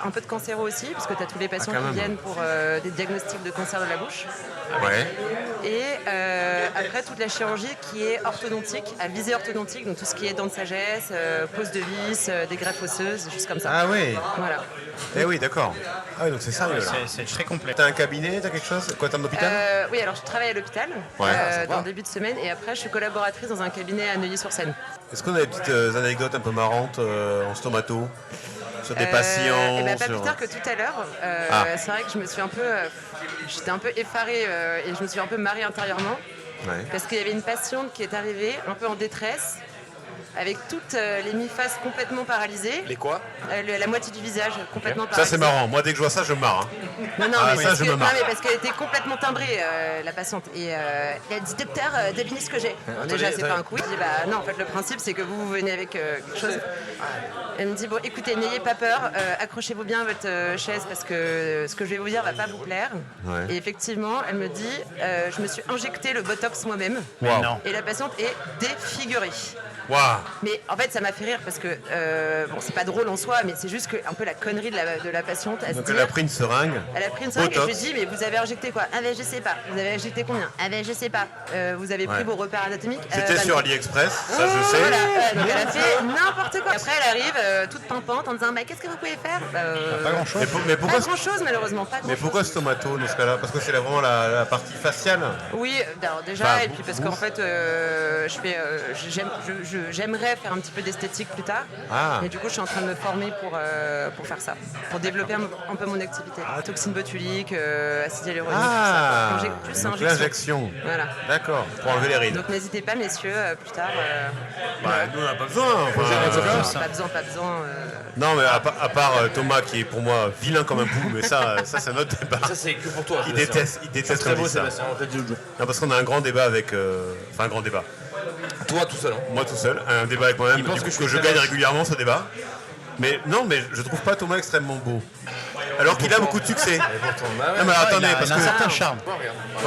Un peu de cancéro aussi, parce que tu as tous les patients quand qui même. viennent pour des diagnostics de cancer de la bouche. Ouais. Et après, toute la chirurgie qui est orthodontique, à visée orthodontique, donc tout ce qui est dents de sagesse, pose de vis, des greffes osseuses, des choses comme ça. Ah oui. Voilà. Eh oui, d'accord. Ah oui, donc c'est sérieux là. C'est très complet. T'as un cabinet, t'as quelque chose? Quoi, t'as un hôpital? Oui, alors je travaille à l'hôpital Ouais. dans le début de semaine et après je suis collaboratrice dans un cabinet à Neuilly-sur-Seine. Est-ce qu'on a des petites anecdotes un peu marrantes en stomato? Sur des patients? Et ben, pas sur- plus tard que tout à l'heure. C'est vrai que je me suis un peu, j'étais un peu effarée et je me suis un peu marrée intérieurement Ouais. parce qu'il y avait une patiente qui est arrivée un peu en détresse avec toutes les mi-faces complètement paralysées. Les quoi? La moitié du visage complètement Ça paralysé. c'est marrant. Moi dès que je vois ça, je me marre. Hein. Non, Ah, mais ça, parce je que- me marre. non, mais parce qu'elle était complètement timbrée, la patiente. Et elle a dit, docteur, devinez ce que j'ai. Alors, déjà, c'est pas un coup. Je dis, bah non, en fait, le principe, c'est que vous venez avec quelque chose. Elle me dit, bon, écoutez, n'ayez pas peur, accrochez-vous bien à votre chaise parce que ce que je vais vous dire va pas vous plaire. Ouais. Et effectivement, elle me dit, je me suis injecté le botox moi-même. Waouh. Non. Et la patiente est défigurée. Waouh. Mais en fait, ça m'a fait rire parce que, bon, c'est pas drôle en soi, mais c'est juste que un peu la connerie de la patiente. Elle se Donc dit, elle a pris une seringue. elle a pris une seringue et je Botox. lui ai dit, mais vous avez injecté quoi? Ah ben je sais pas. Vous avez injecté combien? Ah ben je sais pas. Vous avez pris Ouais. vos repères anatomiques? J'étais Bah, sur non. AliExpress, ça je sais. Voilà, donc elle a fait n'importe quoi. Après elle arrive toute pimpante en disant, bah qu'est-ce que vous pouvez faire? Pas grand chose. Mais Pas pourquoi, grand chose malheureusement, pas grand mais pourquoi stomato dans ce cas-là? Parce que c'est vraiment la partie faciale. Oui, alors déjà, Bah, et puis parce qu'en fait, j'aimerais faire un petit peu d'esthétique plus tard. Ah. Et du coup, je suis en train de me former pour faire ça, pour développer un peu mon activité. Toxine botulique, acide hyaluronique, Ah. tout ça. Plus Donc injection. l'injection. Voilà. D'accord. Pour enlever les rides. Donc n'hésitez pas, messieurs, plus tard. Bah, nous on n'a pas besoin. enfin, Pas besoin. Non, mais à part Thomas qui est pour moi vilain comme un pou, mais ça c'est un autre débat. Ça, c'est que pour toi. Il Sébastien. déteste Très quand on beau, dit ça. Sébastien. On t'a dit le jeu. Non, parce qu'on a un grand débat avec. Enfin, un grand débat. Toi, tout seul. Hein. Moi tout seul, un débat avec moi-même. Il pense Du coup, que je que suis je très gagne moche. régulièrement ce débat. Mais non, mais je trouve pas Thomas extrêmement beau. Alors qu'il a beaucoup de succès. Bah ouais. Non, mais alors, attendez, il a, parce il a que. un certain charme. Ouais,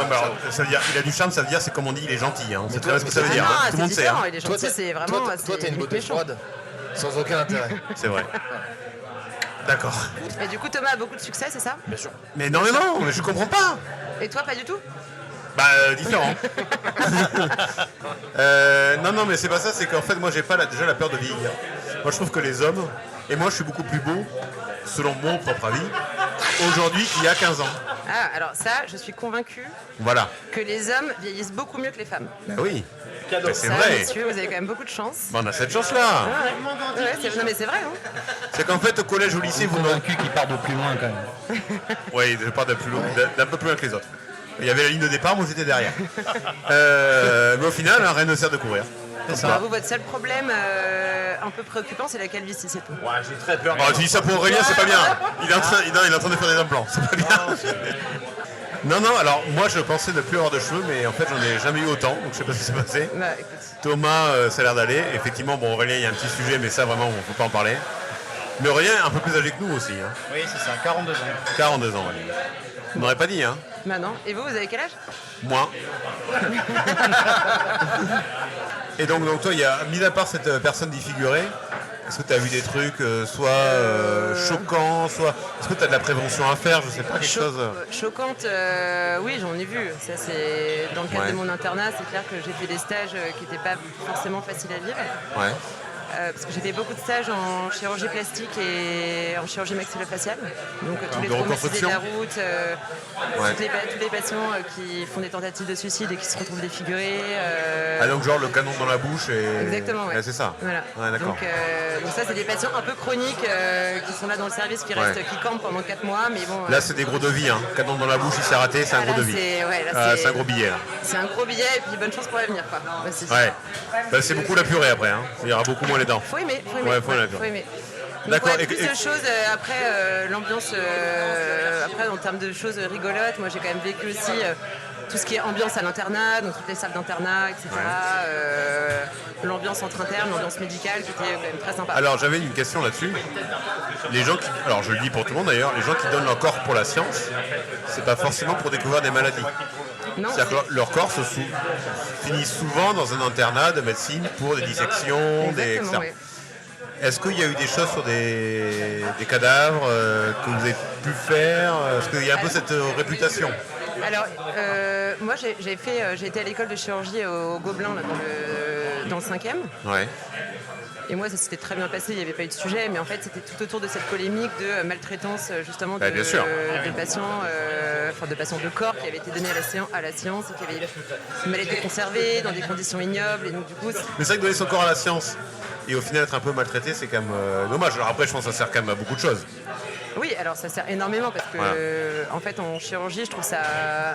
mais alors, ça veut dire, il a du charme, ça veut dire, c'est comme on dit, il est gentil. Hein. C'est très bien ce que ça veut Ah dire. non, hein. Tout c'est le monde sait. différent, hein. il est Toi, gentil, c'est vraiment. toi, c'est t'as une beauté méchant. froide. Sans aucun intérêt. C'est vrai. D'accord. Et du coup, Thomas a beaucoup de succès, c'est ça? Bien sûr. Mais énormément, mais je comprends pas. Et toi, pas du tout? Bah, différent. Non, mais c'est pas ça, c'est qu'en fait, moi, j'ai pas déjà la peur de vieillir. Moi, je trouve que les hommes, et moi, je suis beaucoup plus beau, selon mon propre avis, aujourd'hui qu'il y a 15 ans. Ah, alors ça, je suis convaincue Voilà. que les hommes vieillissent beaucoup mieux que les femmes. Bah oui. Bah, c'est Ça, vrai. messieurs, vous avez quand même beaucoup de chance. Bah, on a cette chance-là. Non, mais c'est vrai, hein. C'est qu'en fait, au collège ou au lycée, vous Convaincu qu'il part de plus loin quand même. Oui, je pars d'un peu plus loin que les autres. Il y avait la ligne de départ, moi j'étais derrière. Mais au final, rien ne sert de courir. Alors, vous, votre seul problème un peu préoccupant, c'est la calvitie, c'est tout. Ouais, j'ai très peur. Oh, tu dis ça pour Aurélien, c'est pas bien. Il est en train, il est en train de faire des implants, c'est pas bien. Non, alors moi je pensais ne plus avoir de cheveux, mais en fait j'en ai jamais eu autant, donc je sais pas ce qui s'est passé. Bah, écoute. Thomas, ça a l'air d'aller. Effectivement, bon, Aurélien, il y a un petit sujet, mais ça vraiment, on ne peut pas en parler. Mais Aurélien est un peu plus âgé que nous aussi. Hein. Oui, c'est ça, 42 ans. 42 ans, ouais. On n'aurait pas dit, hein. Bah non. Et vous avez quel âge? Moins. Et donc toi, il y a, mis à part cette personne défigurée, est-ce que tu as vu des trucs soit choquants, soit... Est-ce que tu as de la prévention à faire, je sais pas, quelque chose Choquante, oui, j'en ai vu. Ça, c'est dans le cadre Ouais. de mon internat, c'est clair que j'ai fait des stages qui n'étaient pas forcément faciles à vivre. Ouais. parce que j'ai fait beaucoup de stages en chirurgie plastique et en chirurgie maxillofaciale. Donc tous les de traumatisés de reconstruction. la route, tous les patients qui font des tentatives de suicide et qui se retrouvent défigurés. Ah, donc genre le canon dans la bouche et. Exactement, ouais. C'est ça. Voilà. Ouais, d'accord. Donc ça, c'est des patients un peu chroniques qui sont là dans le service, qui restent, qui campent pendant 4 mois. Mais bon, Là, c'est des gros devis. Hein. Canon dans la bouche, il s'est raté, c'est un gros devis. C'est C'est un gros billet. Là. C'est un gros billet et puis bonne chance pour l'avenir, quoi. C'est sûr. Ouais. Bah, c'est beaucoup la purée après. Hein. Il y aura beaucoup moins les dents. Faut aimer, faut aimer. Ouais, faut aimer. Faut aimer. D'accord. Donc, ouais, plus de choses après l'ambiance. Après, en termes de choses rigolotes, moi j'ai quand même vécu aussi tout ce qui est ambiance à l'internat, donc toutes les salles d'internat, etc. L'ambiance entre internes, l'ambiance médicale, qui était quand même très sympa. Alors j'avais une question là-dessus. Les gens qui, alors je le dis pour tout le monde d'ailleurs, les gens qui donnent leur corps pour la science, c'est pas forcément pour découvrir des maladies. Non, C'est-à-dire que leur corps finit souvent dans un internat de médecine pour des dissections, etc. oui. Est-ce qu'il y a eu des choses sur des cadavres que vous avez pu faire? Est-ce qu'il y a un peu cette réputation? Alors, moi j'ai été à l'école de chirurgie au Gobelin là, dans le 5e. Ouais. Et moi, ça s'était très bien passé, il n'y avait pas eu de sujet, mais en fait, c'était tout autour de cette polémique de maltraitance, justement, bien sûr. de patients, de patients de corps qui avaient été donnés à la science et qui avaient mal été conservés dans des conditions ignobles. Et donc, du coup, Mais c'est vrai que donner son corps à la science et au final être un peu maltraité, c'est quand même dommage. Alors après, je pense que ça sert quand même à beaucoup de choses. oui, alors ça sert énormément parce que, en fait, en chirurgie, je trouve ça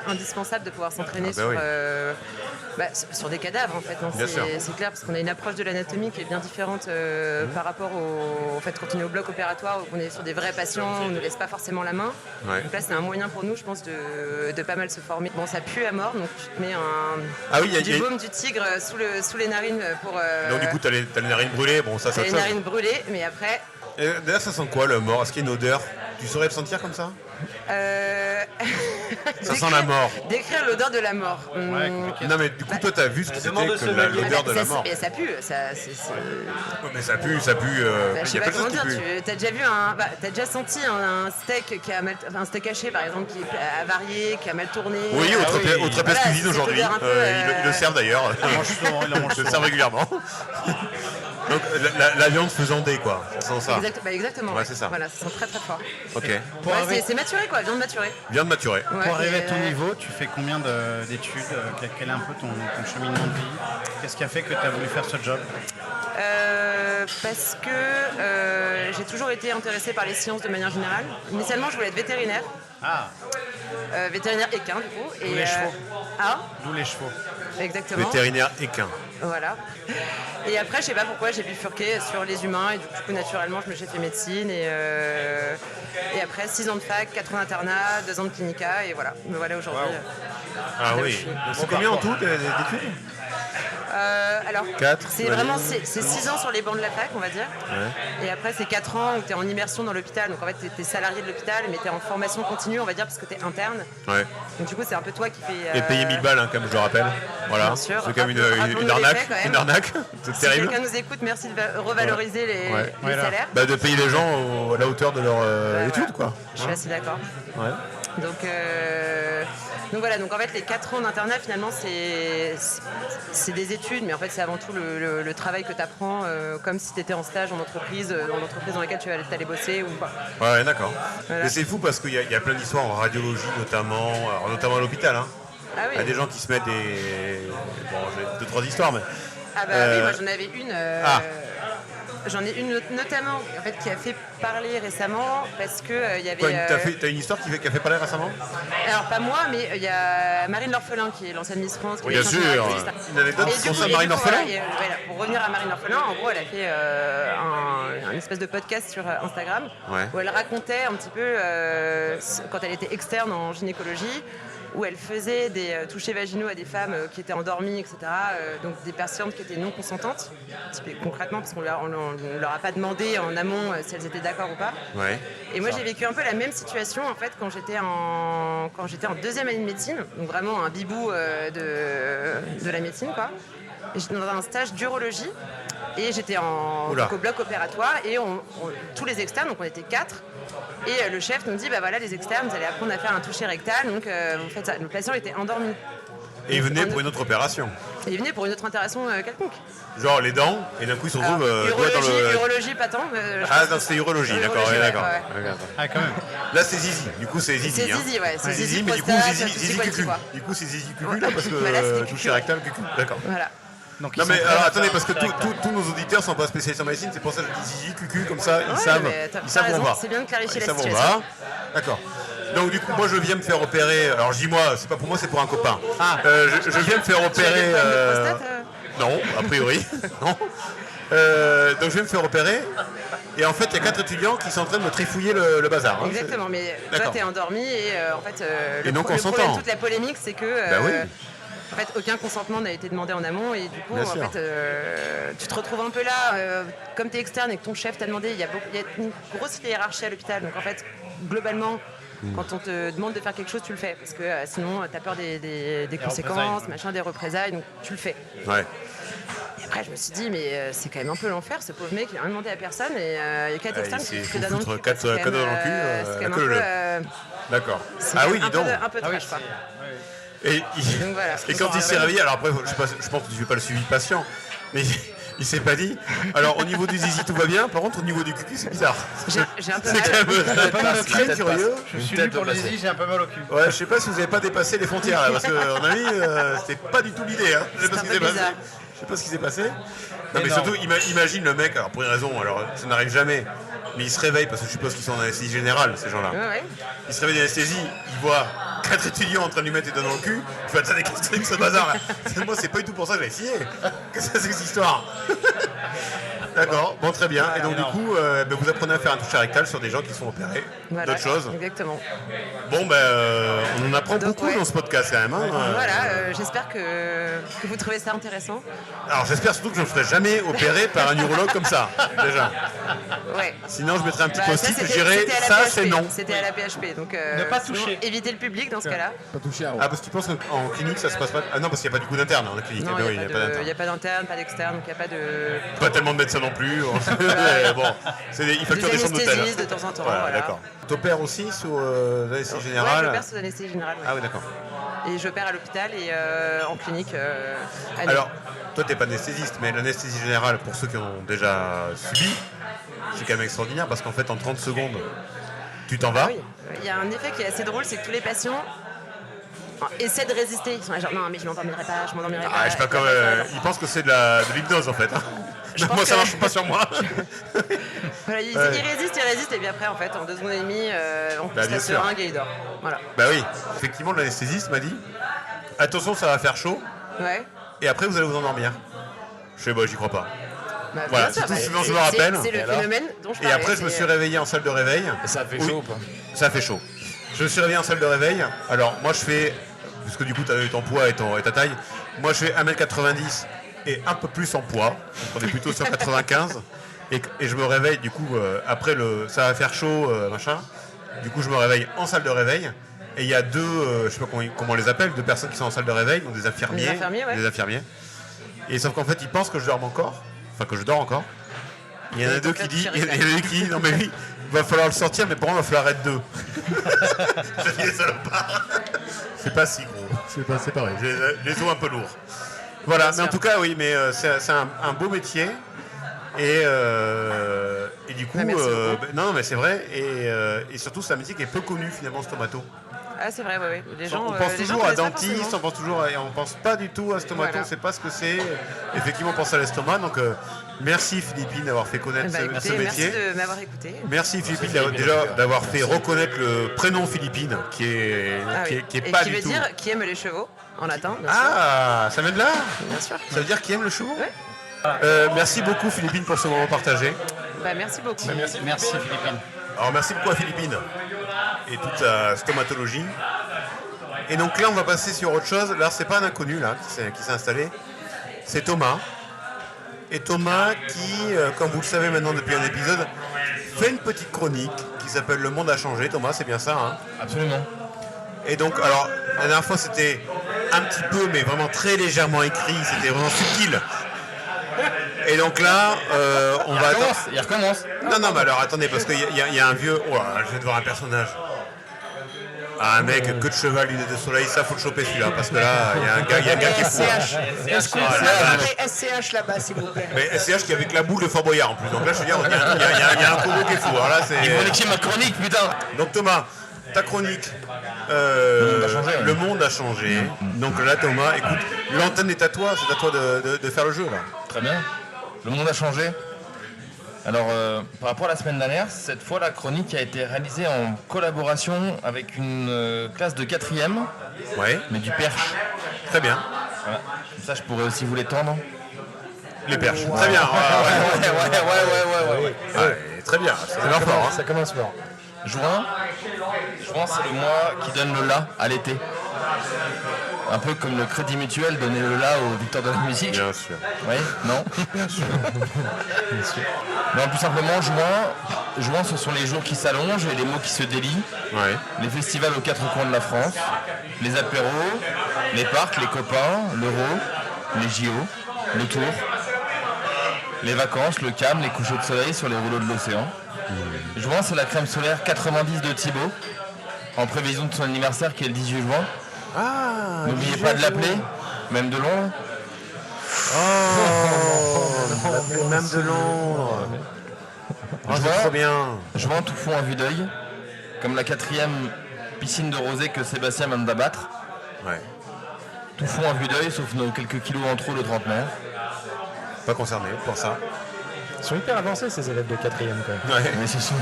indispensable de pouvoir s'entraîner sur des cadavres, en fait. Hein. C'est clair, parce qu'on a une approche de l'anatomie qui est bien différente par rapport au fait, quand on est au bloc opératoire, où on est sur des vrais patients, on ne laisse pas forcément la main. Ouais. Donc là, c'est un moyen pour nous, je pense, de pas mal se former. Bon, ça pue à mort, donc tu te mets du baume du tigre sous les narines pour... Donc du coup, t'as les narines brûlées, bon ça t'as les change. narines brûlées, mais après... Et d'ailleurs, ça sent quoi le mort? Est-ce qu'il y a une odeur? Tu saurais le sentir comme ça? Ça sent la mort. Décrire l'odeur de la mort. Non mais du coup, toi t'as vu ce que c'était que l'odeur de la mort. Mais ça pue, Ouais, mais ça pue, je il sais y a pas plein de comment choses qui dire, puent. t'as déjà senti un steak un steak haché par exemple qui est avarié, qui a mal tourné. Oui, au Trépied Voilà, Cuisine cette aujourd'hui. odeur un peu, Ils le servent d'ailleurs. Il mange souvent, il en mange Je le souvent. sers régulièrement. Donc la viande faisandée quoi, ça sent ça. Exactement. Ouais, c'est ça. Voilà, ça sent très très fort. Ok. Ouais, c'est maturé quoi, viande maturée. Viande maturée. Ouais, Pour arriver à et, ton niveau, tu fais combien d'études? Quel est un peu ton cheminement de vie? Qu'est-ce qui a fait que tu as voulu faire ce job? Parce que j'ai toujours été intéressée par les sciences de manière générale. Initialement, je voulais être vétérinaire. Ah, Vétérinaire équin du coup. D'où les chevaux. Ah, d'où les chevaux. exactement. Vétérinaire équin. Voilà. Et après, je sais pas pourquoi, j'ai bifurqué sur les humains et du coup, naturellement, je me suis fait médecine et après 6 ans de fac, 4 ans d'internat, 2 ans de clinica et voilà. Me voilà aujourd'hui. Ah là où oui. je suis. C'est combien en tout d'études? Alors, 4, c'est vraiment c'est 6 ans sur les bancs de la fac, on va dire. Ouais. Et après, c'est 4 ans où tu es en immersion dans l'hôpital. Donc en fait, tu es salarié de l'hôpital, mais tu es en formation continue, on va dire, parce que tu es interne. Ouais. Donc du coup, c'est un peu toi qui fais. Et payer 1000 balles, hein, comme je le rappelle. Voilà. Bien sûr. C'est quand même Rappelons-nous une les arnaque. faits, quand même. Une arnaque. C'est Si terrible. quelqu'un nous écoute, merci de revaloriser les Voilà. salaires. Bah, de payer les gens à la hauteur de leur étude, Voilà. quoi. Je suis assez d'accord. Ouais. Donc voilà, donc en fait les 4 ans d'internat finalement c'est des études, mais en fait c'est avant tout le travail que tu apprends comme si tu étais en stage en entreprise, dans l'entreprise dans laquelle tu allais bosser ou pas. Ouais, d'accord. Voilà. Mais c'est fou parce qu'il y a plein d'histoires en radiologie notamment, alors, notamment à l'hôpital. Hein. Ah Il y a oui. des gens qui se mettent des... Bon, j'ai 2-3 histoires, mais... Ah bah oui, moi j'en avais une. J'en ai une notamment en fait, qui a fait parler récemment parce que il y avait. Quoi, t'as une histoire qui a fait parler récemment? Alors pas moi, mais il y a Marine L'Orphelin qui est l'ancienne Miss France. Qui Oui, est bien sûr. championne artiste. Une anecdote Et du sur coup- ça, et du Marine coup, L'Orphelin. voilà, pour revenir à Marine L'Orphelin, en gros, elle a fait un espèce de podcast sur Instagram Ouais. où elle racontait un petit peu quand elle était externe en gynécologie, où elle faisait des touchés vaginaux à des femmes qui étaient endormies, etc. Donc des patientes qui étaient non consentantes, concrètement, parce qu'on ne leur a pas demandé en amont si elles étaient d'accord ou pas. Ouais. Et moi, j'ai vécu un peu la même situation en fait quand j'étais en 2e année de médecine, donc vraiment un bibou de la médecine quoi. Et j'étais dans un stage d'urologie et j'étais Oula. donc au bloc opératoire et tous les externes, donc on était 4. Et le chef nous dit bah voilà les externes, vous allez apprendre à faire un toucher rectal, donc vous faites ça. Le patient était endormi. Et il venait pour une autre opération. Et il venait pour une autre interaction quelconque. Genre les dents, et d'un coup, ils se retrouvent doigt dans le... Urologie, pas tant. Ah non, c'est urologie, d'accord, Urologie, ouais, d'accord. ouais. D'accord. Ah, quand même. Là, c'est zizi. Du coup, c'est zizi. C'est zizi, ouais. C'est zizi, mais du coup, prostate, zizi tout ce cucu. qu'il faut. Du coup, c'est zizi cucu, Ouais. là, parce Bah là, c'est que des toucher cucus, rectal, cucu. D'accord. Voilà. Donc, Non ils mais sont alors très attendez, parce que attentifs, tous nos auditeurs sont pas spécialistes en médecine, c'est pour ça que je dis zizi, cucu, comme ça, ils Ouais, savent, mais t'as ils savent où on raison, va. c'est bien de clarifier Ils la savent où on situation. va. D'accord. Donc du coup, moi je viens me faire opérer, alors je dis moi, c'est pas pour moi, c'est pour un copain. Je viens me faire opérer... Tu as des problèmes de prostate, Non, a priori, non. Donc je vais me faire opérer, et en fait il y a 4 étudiants qui sont en train de me trifouiller le bazar. Hein. Exactement, mais toi D'accord. t'es endormi et en fait Et donc, on le problème, s'entend. toute la polémique c'est que Bah oui. en fait aucun consentement n'a été demandé en amont et du coup Bien en sûr. fait tu te retrouves un peu là comme t'es externe et que ton chef t'a demandé, il y a une grosse hiérarchie à l'hôpital, donc en fait globalement quand on te demande de faire quelque chose, tu le fais parce que sinon t'as peur des conséquences, machin, des représailles, donc tu le fais. Ouais. Et après je me suis dit mais c'est quand même un peu l'enfer, ce pauvre mec il a rien demandé à personne et il y a 4 externes il qui s'est te donnent foutre quatre cadeaux dans le cul, c'est quand la même queue un leu. peu D'accord. c'est Ah quand oui, même dis donc. un peu trash quoi. Et, Donc voilà. et quand il s'est réveillé, alors après, je pense que tu fais pas le suivi patient, mais il s'est pas dit. Alors au niveau du zizi, tout va bien, par contre au niveau du cucu, c'est bizarre. J'ai un peu C'est mal. quand même pas mal au très cul. curieux. Je suis venu pour le zizi, j'ai un peu mal au cul. Ouais, je sais pas si vous avez pas dépassé les frontières là, parce que à mon avis, c'était pas du tout l'idée. Hein. Je sais pas ce qui un s'est peu passé. bizarre. Je sais pas ce qui s'est passé. Non mais Énorme. surtout, imagine le mec, alors pour une raison, alors ça n'arrive jamais, mais il se réveille parce que je suppose qu'ils sont en anesthésie générale, ces gens-là. Ouais, ouais. Il se réveille d'anesthésie, il voit 4 étudiants en train de lui mettre les doigts dans le cul. Tu vas attendre, qu'est-ce que c'est que ce bazar là? Moi, c'est pas du tout pour ça que j'ai essayé. Qu'est-ce que c'est que cette histoire? D'accord, bon, très bien. Et donc, du coup, vous apprenez à faire un toucher rectal sur des gens qui sont opérés. Voilà, D'autres choses. Exactement. Bon, on en apprend Donc, beaucoup ouais. dans ce podcast quand même. Hein. Voilà, j'espère que vous trouvez ça intéressant. Alors, j'espère surtout que je ne me ferai jamais opérer par un urologue comme ça, déjà. Ouais. Sinon, je mettrai un petit Bah, post-it ça, et je dirais c'était à la ça, PHP. c'est non. C'était à la PHP, donc Ne pas sinon, toucher. évitez le public dans ce cas-là. Pas touché à Ah, parce que tu penses qu'en clinique, ça se passe pas. Ah non, parce qu'il n'y a pas du coup d'interne en clinique. Non, Eh ben il oui, n'y pas d'interne. a pas d'interne, pas d'externe, donc il n'y a pas de... Pas tellement de médecins non plus. Bon, ils facturent des chambres d'hôtel. anesthésistes de temps en temps, voilà. D'accord. T'opères aussi sous l'anesthésie Ouais, générale? j'opère sous anesthésie générale. Ouais. Ah oui, d'accord. Et j'opère à l'hôpital et en clinique. à Lyon. Alors, toi, t'es pas anesthésiste, mais l'anesthésie générale, pour ceux qui en ont déjà subi, c'est quand même extraordinaire parce qu'en fait, en 30 secondes, tu t'en vas. Ah oui. Il y a un effet qui est assez drôle, c'est que tous les patients essaient de résister. Ils sont là genre non mais je m'endormirai pas, je m'endormirai pas. Ah, je sais pas comment. Ils pensent que c'est de l'hypnose en fait. Je pense Moi, ça que- marche pas sur moi. Voilà, ils résistent et puis après en fait en 2 secondes et demie on Bah, pousse bien la sûr. seringue et il dort. Voilà. Bah oui, effectivement, l'anesthésiste m'a dit attention, ça va faire chaud Ouais. et après, vous allez vous endormir. Je sais, bah, j'y crois pas. Bah, Voilà, bien sûr, c'est tout ce bah, dont je me rappelle. C'est le Et alors phénomène dont je Et parlais. après, je me suis réveillé en salle de réveil. Et ça fait Oui. chaud ou pas? Ça fait chaud. Je me suis réveillé en salle de réveil. Alors, moi, je fais, puisque du coup, tu as eu ton poids et ta taille, moi, je fais 1m90 et un peu plus en poids. Donc, on est plutôt sur 95. Et je me réveille, du coup, après, ça va faire chaud, machin. Du coup, je me réveille en salle de réveil. Et il y a deux, je sais pas comment on les appelle, deux personnes qui sont en salle de réveil, donc des infirmiers. Des infirmiers, ouais. Des infirmiers. Et sauf qu'en fait, ils pensent que je dors encore. Enfin, que je dors encore. Il y en a Et deux donc qui là, disent, tu il y en a deux qui disent, non mais oui, il va falloir le sortir, mais pour moi, il va falloir être deux. Je dis, les salopards. C'est pas si gros. C'est pareil. J'ai les os un peu lourds. Voilà, mais en tout cas, oui, mais c'est un beau métier. Et du coup, Ah, merci beaucoup. non, mais c'est vrai. Et surtout, c'est un métier qui est peu connu finalement, stomato. Ah c'est vrai, ouais. Les gens, On pense les gens toujours à connaissent pas dentiste, forcément. on pense toujours, et on pense pas du tout à stomato. Voilà. On sait pas ce que c'est. Effectivement, on pense à l'estomac. Donc, merci Philippine d'avoir fait connaître Bah, ce écoutez, merci métier. de m'avoir écouté. Merci Philippine d'avoir fait reconnaître le prénom Philippine, qui est, Ah oui. qui est Et pas qui du veut tout. dire qui aime les chevaux en latin. Bien sûr. Ah, ça vient de là. Bien sûr. Ça veut dire qui aime le chevaux. Ouais. Merci beaucoup Philippine pour ce moment partagé. Bah, merci beaucoup. Merci Philippine. Alors merci beaucoup à Philippine et toute sa stomatologie. Et donc là on va passer sur autre chose. Là c'est pas un inconnu là qui s'est installé. C'est Thomas. Et Thomas qui, comme vous le savez maintenant depuis un épisode, fait une petite chronique qui s'appelle Le Monde a changé. Thomas, c'est bien ça, hein? Absolument. Et donc, alors, la dernière fois, c'était un petit peu, mais vraiment très légèrement écrit, c'était vraiment subtil. Et donc là, on va attendre. Il recommence. Non, mais alors, attendez, parce qu'il y a un vieux... Oh là, là, je vais devoir un personnage. Ah, un mec, queue de cheval, lunettes de soleil, ça faut le choper celui-là, parce que là, il y a un gars qui est fou. SCH. Est-ce que vous Ah, la pouvez vache. appeler SCH là-bas, s'il vous plaît? Mais SCH qui est avec la boule de Fort Boyard en plus. Donc là, je veux dire, il y a un combo qui est fou. Alors là, c'est... Il faut niquer ma chronique, putain. Donc Thomas, ta chronique, monde a changé, ouais. le monde a changé. Donc là Thomas, écoute, l'antenne est à toi, c'est à toi de faire le jeu là. Très bien. Le monde a changé. Alors, par rapport à la semaine dernière, cette fois, la chronique a été réalisée en collaboration avec une classe de 4e, Ouais, mais du Perche. très bien. Voilà. Comme ça, je pourrais aussi vous l'étendre. Les perches, très bien. Ouais, Ouais. ouais, très bien, c'est bien fort. Hein. Ça commence fort. Juin, c'est le mois qui donne le la à l'été. Un peu comme le Crédit Mutuel donnait le la aux victoires de la musique. Bien sûr. Oui, non. Bien sûr. Non, plus simplement, juin, ce sont les jours qui s'allongent et les mots qui se délient. Ouais. Les festivals aux 4 coins de la France, les apéros, les parcs, les copains, l'euro, les JO, le tour, les vacances, le CAM, les couchers de soleil sur les rouleaux de l'océan. Juin, c'est la crème solaire 90 de Thibaut, en prévision de son anniversaire qui est le 18 juin. Ah, N'oubliez pas de l'appeler, même de Londres. même de Londres. Oh, Juin, c'est trop bien. Juin, tout fond à vue d'œil, comme la 4e piscine de rosée que Sébastien vient d'abattre. Ouais. Tout fond à vue d'œil, sauf nos quelques kilos en trop de trentenaire. Pas concerné pour ça. Ils sont hyper avancés ces élèves de 4e quand même. Ouais. Mais ce sont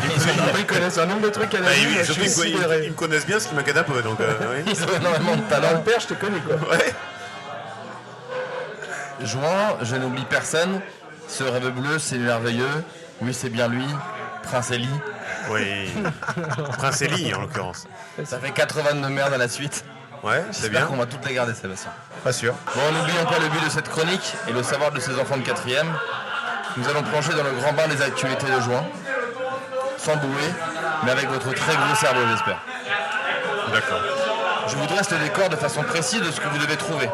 Ils connaissent un nombre de trucs à la Bah, vie. Je surtout, suis ils sidéré. me connaissent bien, ce qui m'inquiète un peu. Donc, oui. ils ont énormément de Dans le talent. père, je te connais quoi. Ouais. Juin, je n'oublie personne. Ce rêve bleu, c'est merveilleux. Oui, c'est bien lui. Prince Eli. Oui. Prince Eli, en l'occurrence. Ça fait 80 de merde à la suite. Ouais, c'est J'espère bien. qu'on va toutes les garder, Sébastien. Pas sûr. Bon, n'oublions pas le but de cette chronique et le savoir de ces enfants de 4e. Nous allons plonger dans le grand bain des actualités de juin. Sans bouée, mais avec votre très gros cerveau, j'espère. D'accord. Je vous dresse le décor de façon précise de ce que vous devez trouver.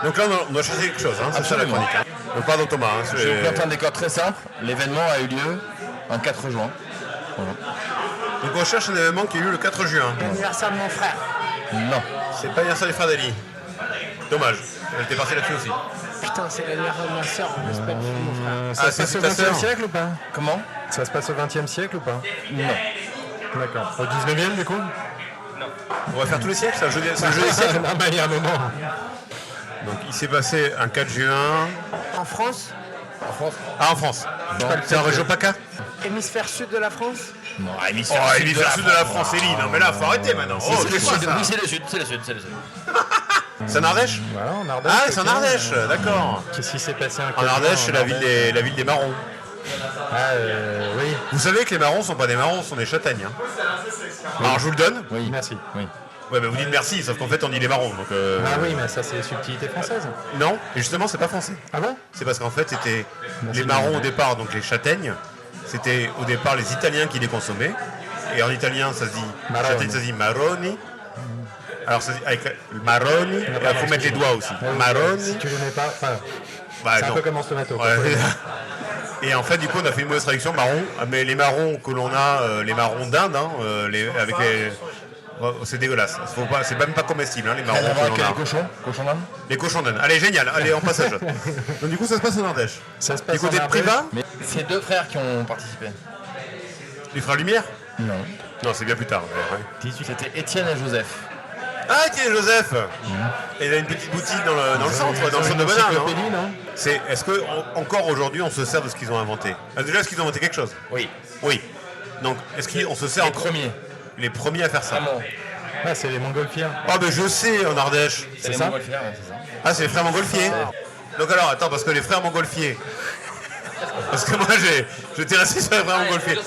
Donc là, on doit chercher quelque chose, hein. C'est ça la Absolument. chronique. Hein. Donc pardon Thomas. Hein, Je vais vous planter un décor très simple. L'événement a eu lieu un 4 juin. Donc on cherche un événement qui a eu lieu le 4 juin. L'anniversaire de mon frère. Non. C'est pas l'anniversaire des frères d'Ali. Dommage. Elle était partie là-dessus aussi. Putain, c'est l'anniversaire de ma soeur, mais c'est pas le film de mon frère. Ça Ah, se c'est passe au ta 20e sœur. siècle ou pas? Comment? Ça se passe au 20e siècle ou pas? Non. D'accord. Au 19e du coup? On va faire tous les siècles, c'est le jeu des siècles. Non, mais il y a un moment. Donc il s'est passé un 4 juin. En France, Ah, en France. C'est en région PACA. hémisphère sud de la France. Non, Oh, hémisphère sud de la France, Elie. Non, mais là, faut arrêter maintenant. Oh, C'est le c'est quoi sud. ça? Oui, c'est le sud, c'est le sud, c'est le sud. C'est en Ardèche? Voilà, en Ardèche. Ah, c'est en Ardèche, d'accord. Qu'est-ce qui s'est passé un En 4 juin Ardèche, c'est en la ville des marrons. Ah, oui. Vous savez que les marrons sont pas des marrons, ce sont des châtaignes. Hein. Alors je vous le donne. Oui. Merci. Oui. Ouais, mais vous dites merci, sauf qu'en fait on dit les marrons. Donc, Ah oui, mais ça, c'est les subtilités françaises. Non, et justement, c'est pas français. Ah bon? C'est parce qu'en fait, c'était les marrons au départ, donc les châtaignes. C'était au départ les Italiens qui les consommaient. Et en italien, ça se dit Marroni. châtaigne, ça se dit marroni. Alors, ça se dit avec le marroni, et il faut mettre les doigts aussi. Maroni. Si tu les mets pas, enfin, Bah, c'est un non. peu comme en tomato. Ouais. Et en fait, du coup, on a fait une mauvaise traduction marron. Mais les marrons que l'on a, les marrons d'Inde, hein, avec les. Oh, c'est dégueulasse. C'est même pas comestible, hein, les marrons Rien à voir avec que l'on les a. cochons. Cochons d'Inde. Les cochons d'Inde. Allez, génial. Allez, on passe à jeu. Donc, du coup, ça se passe en Ardèche. Ça se passe Du côté en de Ardèche. Privas, Mais c'est deux frères qui ont participé. les frères Lumière. Non. Non, c'est bien plus tard. Ouais. C'était Étienne et Joseph. Ah, tiens, Joseph. Et il a une petite boutique dans le centre, dans le centre de Bonheur, non? Encyclopédie, non? Est-ce que encore aujourd'hui, on se sert de ce qu'ils ont inventé? Ah, déjà, est-ce qu'ils ont inventé quelque chose? Oui. Oui. Donc, est-ce qu'on se sert Les encore premiers. les premiers à faire ça? Vraiment. Ah, c'est les montgolfières. Ah, ben je sais, en Ardèche. C'est les ça montgolfières, ouais, c'est ça. Ah, c'est les frères Montgolfier. Donc alors, attends, parce que les frères Montgolfier. Parce que moi, j'étais resté sur les frères Montgolfier.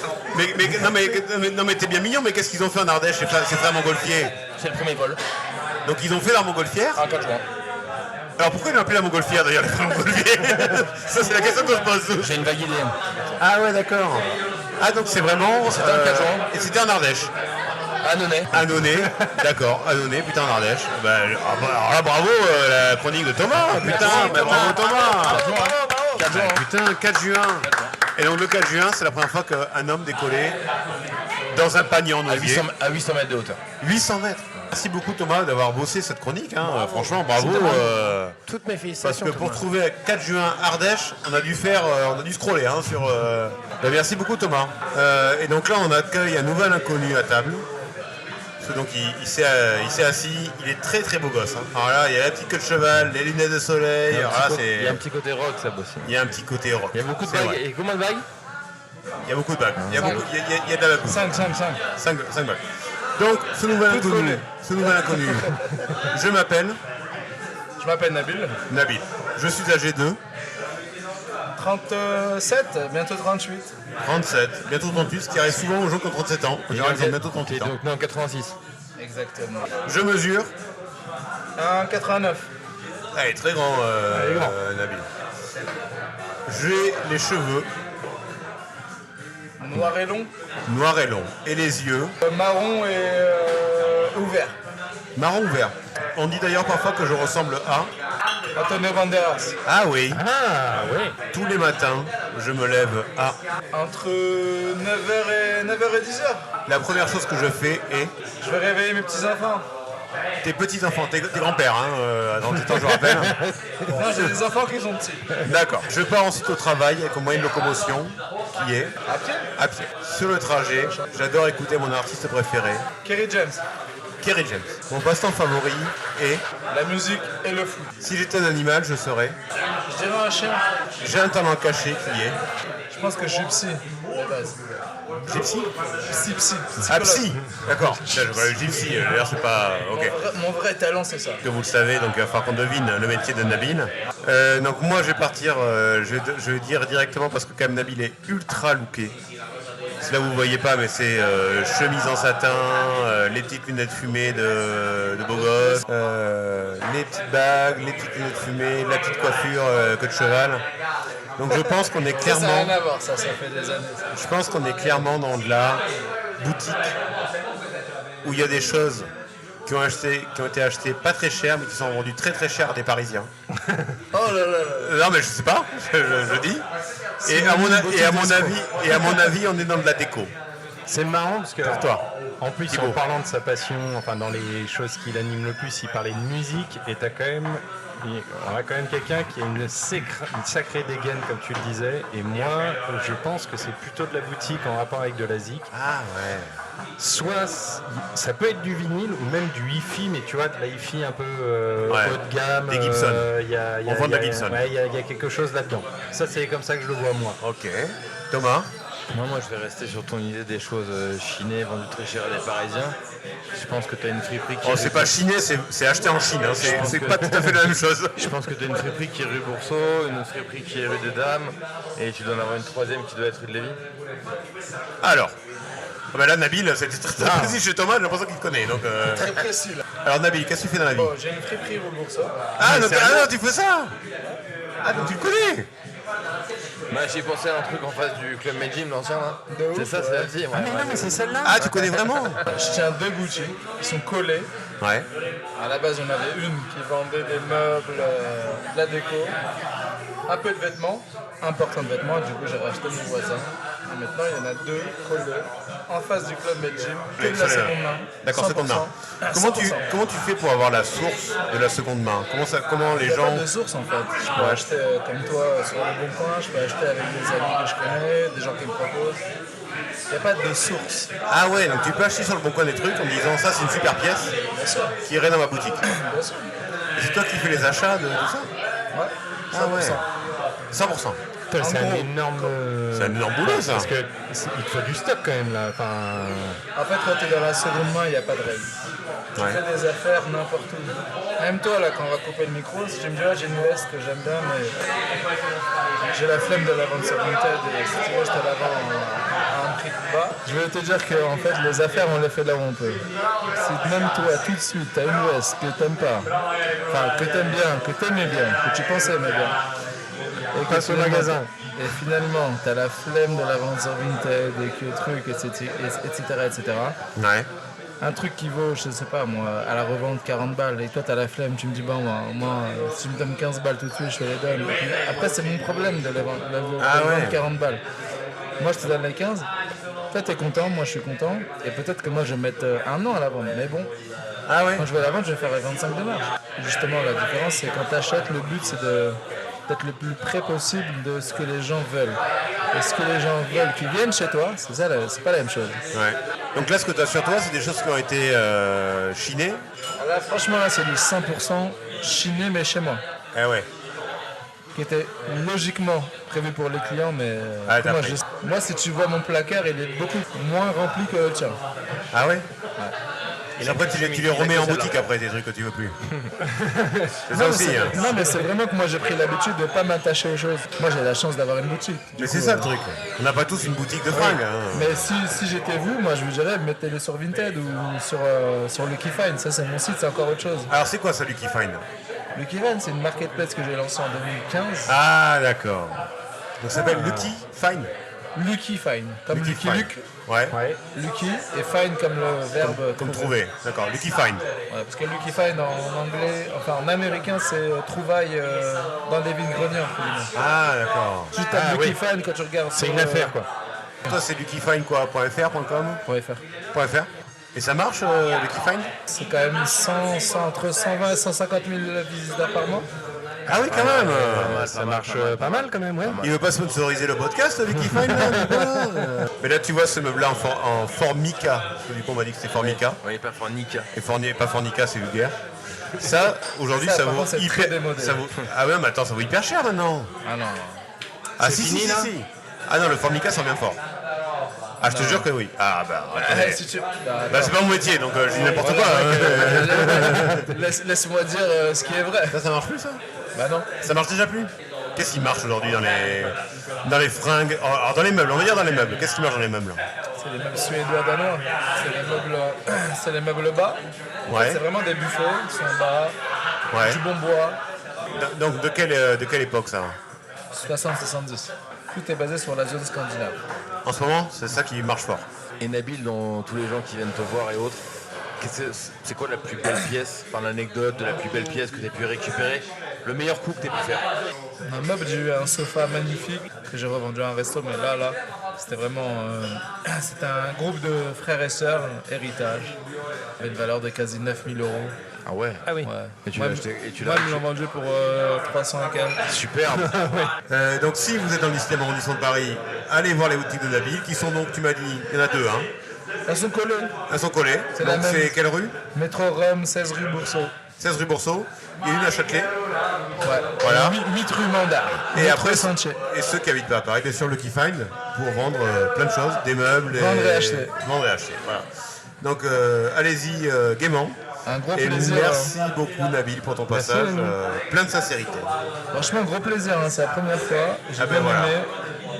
Non, mais t'es bien mignon, mais qu'est-ce qu'ils ont fait en Ardèche, ces frères Montgolfier? C'est le premier vol. Donc ils ont fait leur Montgolfière. Un 4 juin. Alors pourquoi ils l'ont appelé la Montgolfière d'ailleurs, les frères Montgolfier? Ça, c'est la question que je pose. J'ai une vague idée. Ah ouais, d'accord. Ah, donc c'est vraiment. c'était un 4 juin. Et c'était en Ardèche. Annonay. Annonay, d'accord, Annonay, putain, en Ardèche. Bah, alors là, bravo, la chronique de Thomas, putain, mais bravo Thomas. 4 juin. 4 juin. Putain, 4 juin. Et donc le 4 juin, c'est la première fois qu'un homme décollait dans un panier en osier. À 800 mètres de hauteur. 800 mètres. Merci beaucoup Thomas d'avoir bossé cette chronique. Franchement, bravo. Toutes mes Parce félicitations. que pour Thomas. trouver 4 juin Ardèche, on a dû scroller sur. Merci beaucoup Thomas. Et donc là, on accueille un nouvel inconnu à table. Parce que donc il s'est assis, il est très très beau gosse. Alors là, il y a la petite queue de cheval, les lunettes de soleil. Il y a un petit côté rock, ça aussi. Il y a un petit côté rock. Il y a beaucoup de C'est bagues. vrai. Et combien de bagues? Il y a beaucoup de bagues. Il y a de la bague. 5. 5 bagues. Donc, ce nouvel inconnu, je m'appelle Je m'appelle Nabil. Nabil. Je suis âgé de 37, bientôt 38. 37, bientôt 38, ce qui arrive souvent aux gens qui ont 37 ans. En général, ils ont bientôt T'es 38 ans. donc né en 86. Exactement. Je mesure. 1,89. Allez, très grand, Nabil. J'ai les cheveux Noir et long. noirs et longs. Et les yeux Marron et ouvert. marron ouvert. On dit d'ailleurs parfois que je ressemble à... Antonio Banderas. Ah oui, Ah, ouais. tous les matins, je me lève à... Entre 9h et 10h. La première chose que je fais est... Je vais réveiller mes petits-enfants. Tes petits-enfants, tes grands-pères, dans tes temps, je rappelle. Non, j'ai des enfants qui sont petits. D'accord. Je pars ensuite au travail avec un moyen de locomotion qui est À pied. à pied. Sur le trajet, j'adore écouter mon artiste préféré, Kerry James. Kerry James. Mon passe-temps favori est, La musique et le foot. si j'étais un animal, je serais... Je dirais un chien. J'ai un talent caché qui est... Je pense que je suis psy, de base. Gypsy. Psy. Ah, psy. D'accord. Là, je vois le gypsy, d'ailleurs, c'est pas... Ok. Mon vrai talent, c'est ça. Que vous le savez, donc il va falloir qu'on devine le métier de Nabil. Donc moi je vais partir, je vais dire directement parce que quand même Nabil est ultra looké. C'est là vous ne voyez pas, mais c'est chemise en satin, les petites lunettes fumées de beau gosse, les petites bagues, les petites lunettes fumées, la petite coiffure queue de cheval. Donc je pense qu'on est Ça n'a clairement, rien à voir, ça fait des années. Ça. je pense qu'on est clairement dans de la boutique où il y a des choses qui ont été achetées pas très cher, mais qui sont vendues très très cher à des Parisiens. Oh là là là. Non mais je sais pas, je dis. Et à mon avis, on est dans de la déco. C'est marrant parce que Pour toi. en plus Thibaut. en parlant de sa passion, enfin dans les choses qui l'animent le plus, il parlait de musique et on a quand même quelqu'un qui a une sacrée dégaine comme tu le disais, et moi je pense que c'est plutôt de la boutique en rapport avec de la zik. Ah ouais. Soit ça peut être du vinyle ou même du hi-fi, mais tu vois de la hi-fi un peu Ouais. haut de gamme. Des Gibson. On vend de la il y a- Gibson. ouais, il y a quelque chose là-dedans. Ça c'est comme ça que je le vois moi. Ok. Thomas. Non, moi je vais rester sur ton idée des choses chinées, vendues très cher à des Parisiens. Je pense que tu as une friperie qui... Oh, c'est pas chiné, c'est acheté en Chine. C'est que- pas tout à fait la même chose. Je pense que tu as une friperie qui est rue Bourseau, une autre friperie qui est rue des Dames, et tu dois en avoir une troisième qui doit être rue de Lévis. Alors. Ah bah là, Nabil, c'était très précis chez Thomas, j'ai l'impression qu'il te connaît. Donc, Très précis là. Alors Nabil, qu'est-ce que tu fais dans la vie? Bon, j'ai une friperie au Boursa. Ah, donc, tu fais ça? Ah, donc tu le connais? Bah, j'ai pensé à un truc en face du Club Med Gym, l'ancien là. De ouf, C'est ça, c'est ouais. la-ci. Ouais, mais c'est celle-là. Ah, tu connais vraiment? Je tiens deux boutiques. Ils sont collés. Ouais. À la base, il y en avait une qui vendait des meubles, de la déco, un peu de vêtements, important de vêtements. Du coup, j'ai racheté mon voisin. Et maintenant, il y en a deux collés en face du Club Med Gym, que de la Excellent. seconde main. D'accord, seconde main. 100%. Comment tu fais pour avoir la source de la seconde main? Comment les Il n'y a gens... pas de source en fait. Je peux acheter comme toi sur le bon coin, je peux acheter avec des amis que je connais, des gens qui me proposent. Il n'y a pas de source. Ah ouais, donc tu peux acheter sur le bon coin des trucs en disant ça c'est une super pièce Bien sûr. qui irait dans ma boutique. Bien sûr. Et c'est toi qui fais les achats de tout ça? Ouais. Ah ouais. 100%. 100%. Putain, c'est En un gros. énorme. C'est un énorme boulot ça. Parce que il te faut du stock quand même là. Enfin, En fait, quand tu es dans la seconde main, il n'y a pas de règle. Tu Ouais. fais des affaires n'importe où. Même toi, là, quand on va couper le micro, si tu me dis, ah, j'ai une veste que j'aime bien, mais j'ai la flemme de la vendre sur Vinted et si tu veux, je te la vends à un prix plus bas. Je veux te dire que en fait, les affaires, on les fait là où on peut. Si même toi, tout de suite, tu as une veste que tu n'aimes pas, enfin, que tu aimes bien, que tu aimais bien, que tu pensais aimer bien, et que passe au finalement- magasin. Et finalement, tu as la flemme de la vendre sur Vinted et que truc, etc., etc. Ouais. un truc qui vaut, je sais pas moi, à la revente 40 balles, et toi t'as la flemme, tu me dis bon, moi si tu me donnes 15 balles tout de suite, je te les donne. Et puis, après, c'est mon problème de les vendre 40 balles. Moi, je te donne les 15. Toi, t'es content, moi, je suis content. Et peut-être que moi, je vais mettre un an à la vendre. Mais bon, quand je vais la vendre, je vais faire les 25 de marge. Justement, la différence, c'est quand tu achètes, le but, c'est d'être le plus près possible de ce que les gens veulent. Et ce que les gens veulent qui viennent chez toi, c'est ça, c'est pas la même chose. Ouais. Donc là, ce que tu as sur toi, c'est des choses qui ont été chinées. Là, franchement, là, c'est du 100% chiné, mais chez moi. Ah ouais. Qui était logiquement prévu pour les clients, mais moi, si tu vois mon placard, il est beaucoup moins rempli que le tien. Ah ouais. Et après, tu les remets en boutique après, des trucs que tu veux plus. C'est ça aussi. Non, mais c'est vraiment que moi, j'ai pris l'habitude de ne pas m'attacher aux choses. Moi, j'ai la chance d'avoir une boutique. Mais c'est ça le truc. On n'a pas tous une boutique de fringues. Hein. Mais si j'étais vous, moi, je vous dirais, mettez-le sur Vinted ou sur Lucky Find. Ça, c'est mon site, c'est encore autre chose. Alors, c'est quoi ça, Lucky Find? Lucky Find, c'est une marketplace que j'ai lancée en 2015. Ah, d'accord. Donc, ça s'appelle Lucky Find. Lucky Find, comme Lucky Luke. Ouais. Lucky et find comme le verbe comme trouver. D'accord, Lucky Find. Ouais, parce que Lucky Find en anglais, enfin en américain, c'est trouvaille dans des vide-greniers. Ah, d'accord. Tu tapes Lucky Find quand tu regardes. C'est une affaire, quoi. Toi, c'est luckyfind quoi, .fr.com .fr. Et ça marche, Lucky Find? C'est quand même entre 120 et 150 000 visiteurs par mois. Ah oui, quand même. Ça marche pas mal quand même, ouais. Il veut pas sponsoriser le podcast, Lucky Find là. Mais là, tu vois ce meuble-là en Formica. Parce que du coup, on m'a dit que c'était Formica. Oui, pas Fornica. Et pas Fornica, c'est vulgaire. Ça, aujourd'hui, ça vaut hyper. Ah ouais, mais attends, ça vaut hyper cher maintenant. Ah non. Ah si. Ah non, le Formica, ça revient fort. Ah, je te jure que oui. Ah bah. Si tu... Bah, c'est pas mon métier, donc je dis n'importe quoi. Laisse-moi dire ce qui est vrai. Ça marche plus, ça? Bah non. Ça marche déjà plus? Qu'est-ce qui marche aujourd'hui dans les fringues? Alors dans les meubles, on va dire dans les meubles. Qu'est-ce qui marche dans les meubles? C'est les meubles suédois danois. C'est les meubles bas. Ouais. C'est vraiment des buffets, ils sont bas, Ouais. du bon bois. Donc de quelle époque ça? 60-70. Tout est basé sur la zone scandinave. En ce moment, c'est ça qui marche fort. Et Nabil, dans tous les gens qui viennent te voir et autres, c'est quoi la plus belle pièce, enfin l'anecdote de la plus belle pièce que tu as pu récupérer? Le meilleur coup que tu as pu faire? Un meuble, j'ai eu un sofa magnifique que j'ai revendu à un resto, mais là, c'était vraiment... c'était un groupe de frères et sœurs, héritage. Il avait une valeur de quasi 9 000 €. Ah ouais? Ah oui. Et tu Moi, l'as acheté, et tu moi, l'as ils me l'ont vendu pour 300 et quelques. Superbe. Donc si vous êtes dans le 17e arrondissement de Paris, allez voir les boutiques de Nabil, qui sont donc, tu m'as dit, il y en a deux, hein? Elles sont collées. Elles sont collées. C'est Donc la même. c'est quelle rue? Métro Rome, 16 rue Bourseau. 16 rue Bourseau. Il y a une à Châtelet. Ouais. Voilà. 8 rue Mandar. Et après, Sentier. et ceux qui habitent pas à Paris, bien sûr, Lucky Find, pour vendre plein de choses, des meubles. Vendre et acheter. Vendre et acheter, voilà. Donc allez-y gaiement. Un gros Et plaisir. merci beaucoup Nabil pour ton passage, plein de sincérité. Franchement, gros plaisir, hein. C'est la première fois. J'ai Ah ben bien voilà. aimé.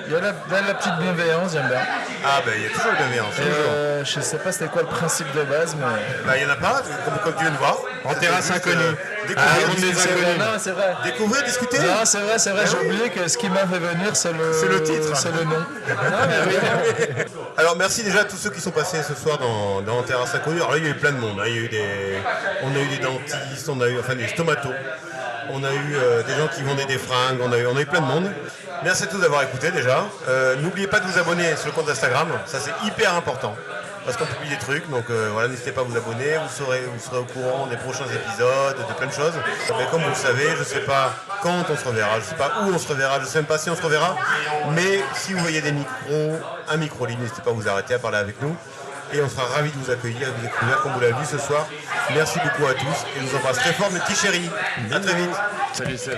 Il y a la petite bienveillance, j'aime bien. Ah ben il y a toujours le bienveillance, toujours. Je sais pas c'était quoi le principe de base, mais... Bah il y en a pas, comme tu viens de voir. En terrasse inconnue. Découvrir, c'est vrai, non, c'est vrai. découvrir, discuter. Non, c'est vrai, j'ai oublié que ce qui m'a fait venir, c'est le titre. C'est le nom. Non, mais oui. Alors merci déjà à tous ceux qui sont passés ce soir dans Terrasse Inconnue. Alors là il y a eu plein de monde, hein. On a eu des dentistes, on a eu des stomatos, on a eu des gens qui vendaient des fringues, on a eu plein de monde. Merci à tous d'avoir écouté déjà. N'oubliez pas de vous abonner sur le compte Instagram, ça c'est hyper important. Parce qu'on publie des trucs, donc voilà, n'hésitez pas à vous abonner, vous serez au courant des prochains épisodes, de plein de choses. Mais comme vous le savez, je ne sais pas quand on se reverra, je ne sais pas où on se reverra, je ne sais même pas si on se reverra. Mais si vous voyez des micros, un micro libre, n'hésitez pas à vous arrêter, à parler avec nous. Et on sera ravis de vous accueillir et de vous découvrir comme vous l'avez vu ce soir. Merci beaucoup à tous et je vous embrasse très fort mes petits chéris. À très vite. Salut Seb.